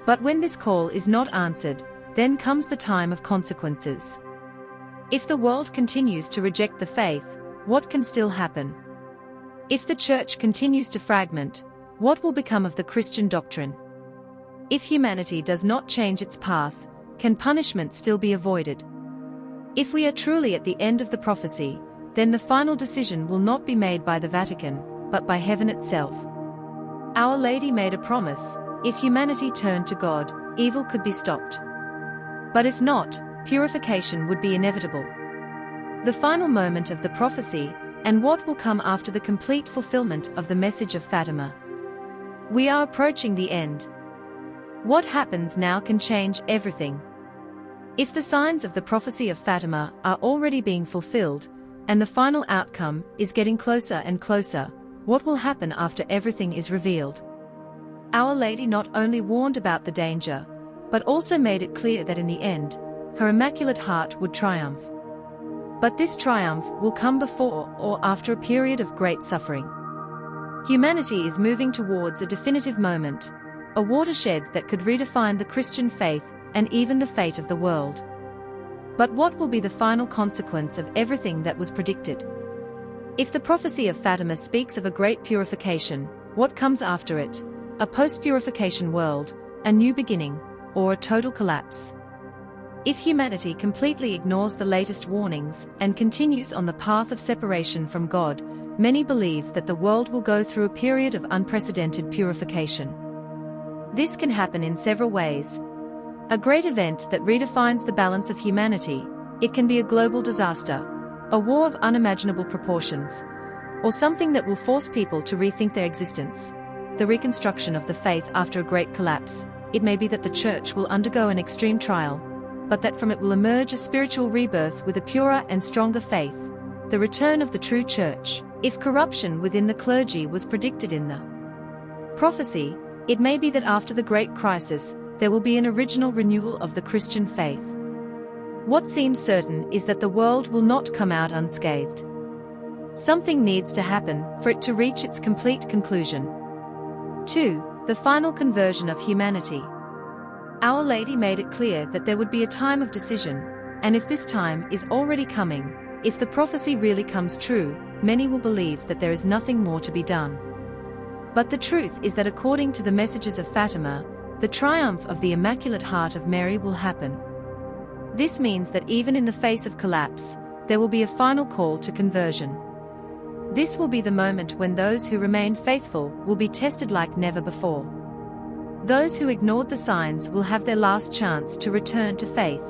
But when this call is not answered, then comes the time of consequences. If the world continues to reject the faith, what can still happen? If the church continues to fragment, what will become of the Christian doctrine? If humanity does not change its path, can punishment still be avoided? If we are truly at the end of the prophecy, then the final decision will not be made by the Vatican, but by heaven itself. Our Lady made a promise: if humanity turned to God, evil could be stopped. But if not, purification would be inevitable. The final moment of the prophecy, and what will come after the complete fulfillment of the message of Fatima. We are approaching the end. What happens now can change everything. If the signs of the prophecy of Fatima are already being fulfilled, and the final outcome is getting closer and closer, what will happen after everything is revealed? Our Lady not only warned about the danger, but also made it clear that in the end, her Immaculate Heart would triumph. But this triumph will come before or after a period of great suffering. Humanity is moving towards a definitive moment, a watershed that could redefine the Christian faith and even the fate of the world. But what will be the final consequence of everything that was predicted? If the prophecy of Fatima speaks of a great purification, what comes after it? A post-purification world, a new beginning, or a total collapse? If humanity completely ignores the latest warnings and continues on the path of separation from God, many believe that the world will go through a period of unprecedented purification. This can happen in several ways. A great event that redefines the balance of humanity. It can be a global disaster, a war of unimaginable proportions, or something that will force people to rethink their existence. The reconstruction of the faith after a great collapse. It may be that the church will undergo an extreme trial, but that from it will emerge a spiritual rebirth with a purer and stronger faith. The return of the true church. If corruption within the clergy was predicted in the prophecy, it may be that after the great crisis, there will be an original renewal of the Christian faith. What seems certain is that the world will not come out unscathed. Something needs to happen for it to reach its complete conclusion. 2. The final conversion of humanity. Our Lady made it clear that there would be a time of decision, and if this time is already coming, if the prophecy really comes true, many will believe that there is nothing more to be done. But the truth is that according to the messages of Fatima, the triumph of the Immaculate Heart of Mary will happen. This means that even in the face of collapse, there will be a final call to conversion. This will be the moment when those who remain faithful will be tested like never before. Those who ignored the signs will have their last chance to return to faith.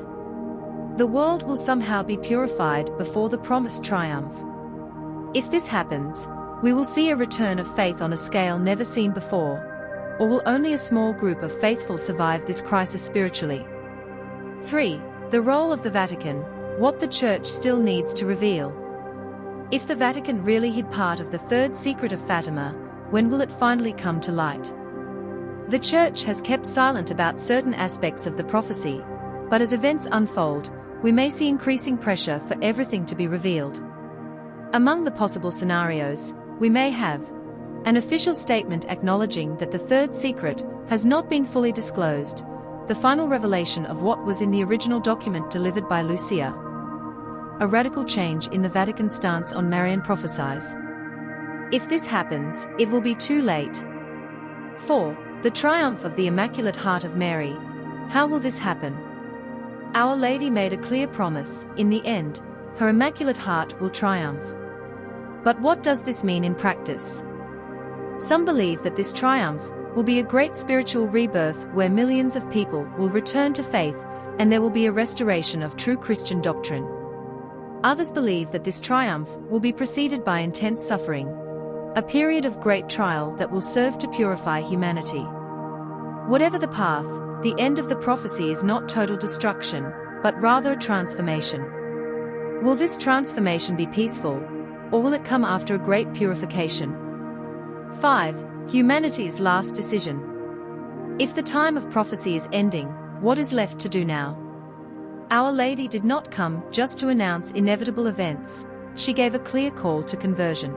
The world will somehow be purified before the promised triumph. If this happens, we will see a return of faith on a scale never seen before, or will only a small group of faithful survive this crisis spiritually? 3. The role of the Vatican, what the Church still needs to reveal. If the Vatican really hid part of the third secret of Fatima, when will it finally come to light? The Church has kept silent about certain aspects of the prophecy, but as events unfold, we may see increasing pressure for everything to be revealed. Among the possible scenarios, we may have an official statement acknowledging that the third secret has not been fully disclosed, the final revelation of what was in the original document delivered by Lucia, a radical change in the Vatican stance on Marian prophecies. If this happens, it will be too late. 4. The triumph of the Immaculate Heart of Mary. How will this happen? Our Lady made a clear promise: in the end, her Immaculate Heart will triumph. But what does this mean in practice? Some believe that this triumph will be a great spiritual rebirth where millions of people will return to faith and there will be a restoration of true Christian doctrine. Others believe that this triumph will be preceded by intense suffering, a period of great trial that will serve to purify humanity. Whatever the path, the end of the prophecy is not total destruction, but rather a transformation. Will this transformation be peaceful, or will it come after a great purification? 5. Humanity's last decision. If the time of prophecy is ending, what is left to do now? Our Lady did not come just to announce inevitable events, she gave a clear call to conversion.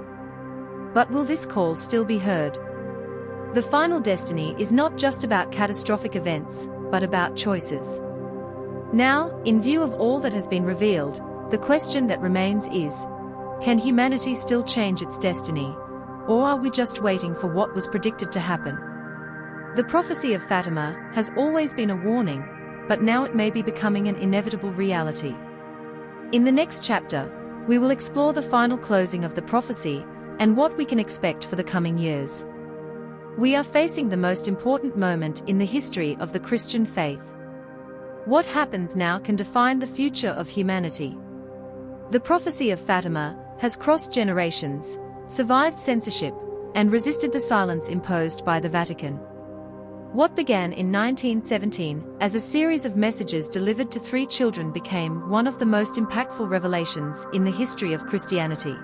But will this call still be heard? The final destiny is not just about catastrophic events, but about choices. Now, in view of all that has been revealed, the question that remains is, can humanity still change its destiny, or are we just waiting for what was predicted to happen? The prophecy of Fatima has always been a warning, but now it may be becoming an inevitable reality. In the next chapter, we will explore the final closing of the prophecy and what we can expect for the coming years. We are facing the most important moment in the history of the Christian faith. What happens now can define the future of humanity. The prophecy of Fatima has crossed generations, survived censorship, and resisted the silence imposed by the Vatican. What began in 1917 as a series of messages delivered to 3 children became one of the most impactful revelations in the history of Christianity.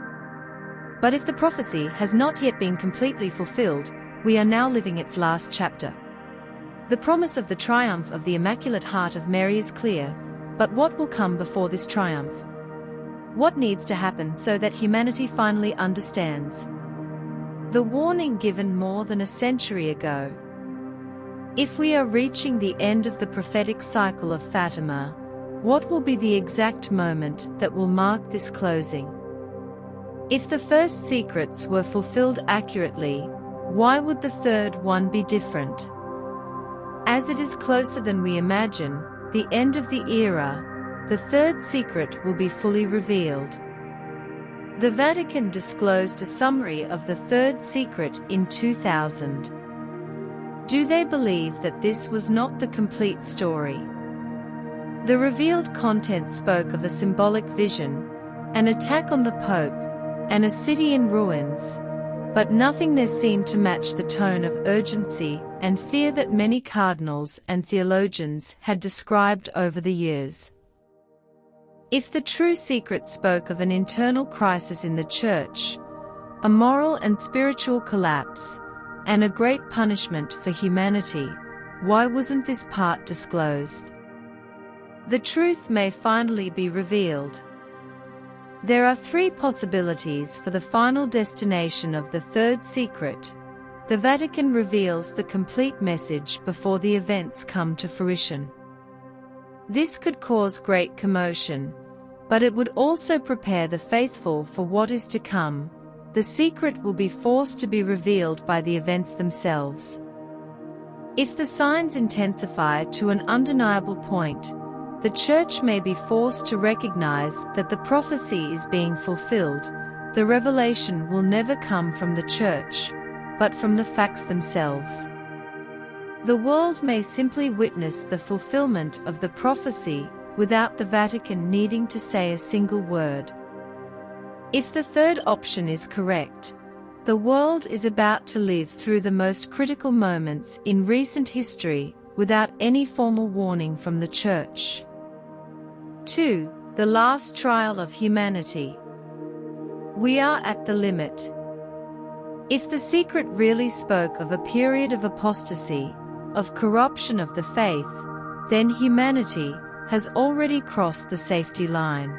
But if the prophecy has not yet been completely fulfilled, we are now living its last chapter. The promise of the triumph of the Immaculate Heart of Mary is clear, but what will come before this triumph? What needs to happen so that humanity finally understands the warning given more than a century ago? If we are reaching the end of the prophetic cycle of Fatima, what will be the exact moment that will mark this closing? If the first secrets were fulfilled accurately, why would the third one be different? As it is closer than we imagine, the end of the era, the third secret will be fully revealed. The Vatican disclosed a summary of the third secret in 2000. Do they believe that this was not the complete story? The revealed content spoke of a symbolic vision, an attack on the Pope, and a city in ruins, but nothing there seemed to match the tone of urgency and fear that many cardinals and theologians had described over the years. If the true secret spoke of an internal crisis in the Church, a moral and spiritual collapse, and a great punishment for humanity, why wasn't this part disclosed? The truth may finally be revealed. There are 3 possibilities for the final destination of the third secret. The Vatican reveals the complete message before the events come to fruition. This could cause great commotion, but it would also prepare the faithful for what is to come. The secret will be forced to be revealed by the events themselves. If the signs intensify to an undeniable point, the Church may be forced to recognize that the prophecy is being fulfilled. The revelation will never come from the Church, but from the facts themselves. The world may simply witness the fulfillment of the prophecy without the Vatican needing to say a single word. If the third option is correct, the world is about to live through the most critical moments in recent history without any formal warning from the Church. 2. The last trial of humanity. We are at the limit. If the secret really spoke of a period of apostasy, of corruption of the faith, then humanity has already crossed the safety line.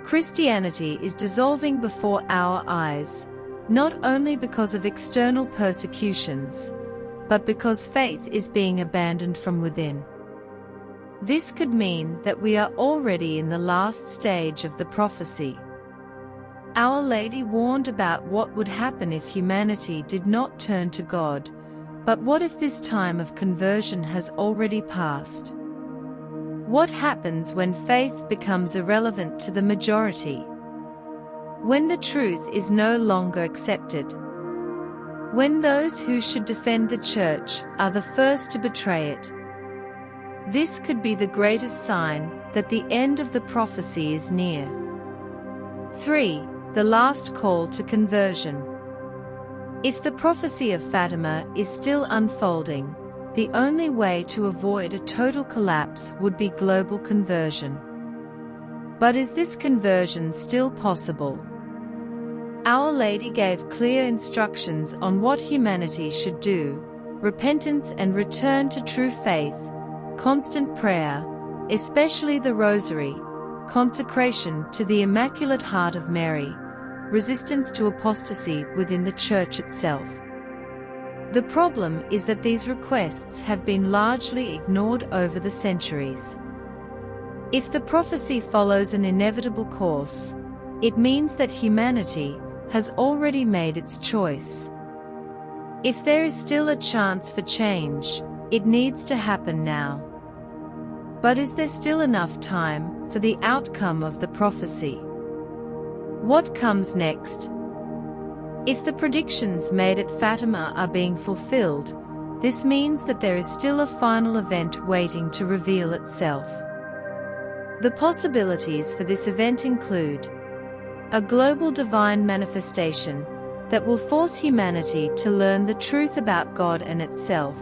Christianity is dissolving before our eyes, not only because of external persecutions, but because faith is being abandoned from within. This could mean that we are already in the last stage of the prophecy. Our Lady warned about what would happen if humanity did not turn to God, but what if this time of conversion has already passed? What happens when faith becomes irrelevant to the majority? When the truth is no longer accepted? When those who should defend the church are the first to betray it? This could be the greatest sign that the end of the prophecy is near. 3. The last call to conversion. If the prophecy of Fatima is still unfolding, the only way to avoid a total collapse would be global conversion. But is this conversion still possible? Our Lady gave clear instructions on what humanity should do: repentance and return to true faith, constant prayer, especially the Rosary, consecration to the Immaculate Heart of Mary, resistance to apostasy within the Church itself. The problem is that these requests have been largely ignored over the centuries. If the prophecy follows an inevitable course, it means that humanity has already made its choice. If there is still a chance for change, it needs to happen now. But is there still enough time for the outcome of the prophecy? What comes next? If the predictions made at Fatima are being fulfilled, this means that there is still a final event waiting to reveal itself. The possibilities for this event include a global divine manifestation that will force humanity to learn the truth about God and itself,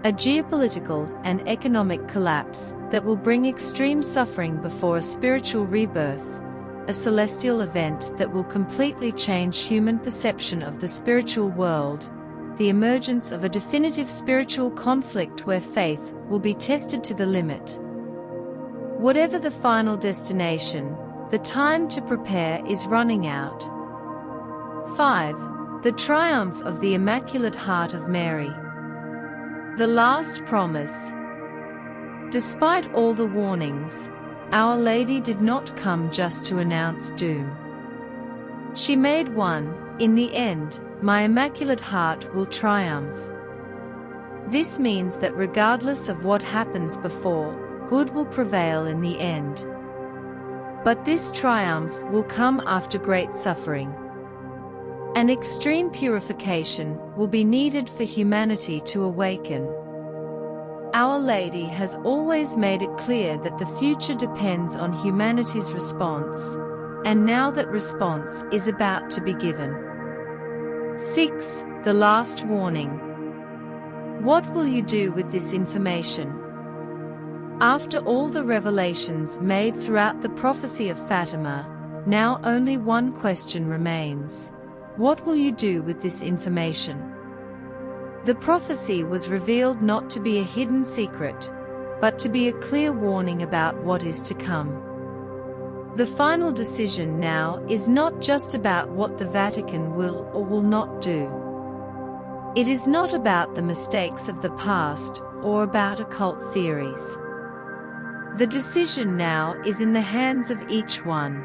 a geopolitical and economic collapse that will bring extreme suffering before a spiritual rebirth, a celestial event that will completely change human perception of the spiritual world, the emergence of a definitive spiritual conflict where faith will be tested to the limit. Whatever the final destination, the time to prepare is running out. 5. The triumph of the Immaculate Heart of Mary. The last promise. Despite all the warnings, Our Lady did not come just to announce doom. She made one: in the end, my Immaculate Heart will triumph. This means that regardless of what happens before, good will prevail in the end. But this triumph will come after great suffering. An extreme purification will be needed for humanity to awaken. Our Lady has always made it clear that the future depends on humanity's response, and now that response is about to be given. 6. The last warning. What will you do with this information? After all the revelations made throughout the prophecy of Fatima, now only one question remains: what will you do with this information? The prophecy was revealed not to be a hidden secret, but to be a clear warning about what is to come. The final decision now is not just about what the Vatican will or will not do. It is not about the mistakes of the past or about occult theories. The decision now is in the hands of each one.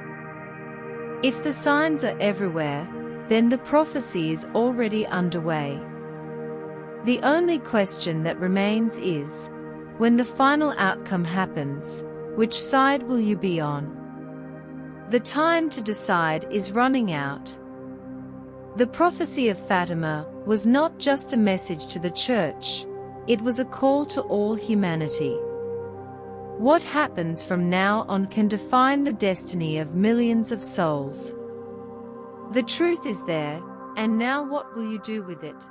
If the signs are everywhere, then the prophecy is already underway. The only question that remains is, when the final outcome happens, which side will you be on? The time to decide is running out. The prophecy of Fatima was not just a message to the Church, it was a call to all humanity. What happens from now on can define the destiny of millions of souls. The truth is there, and now what will you do with it?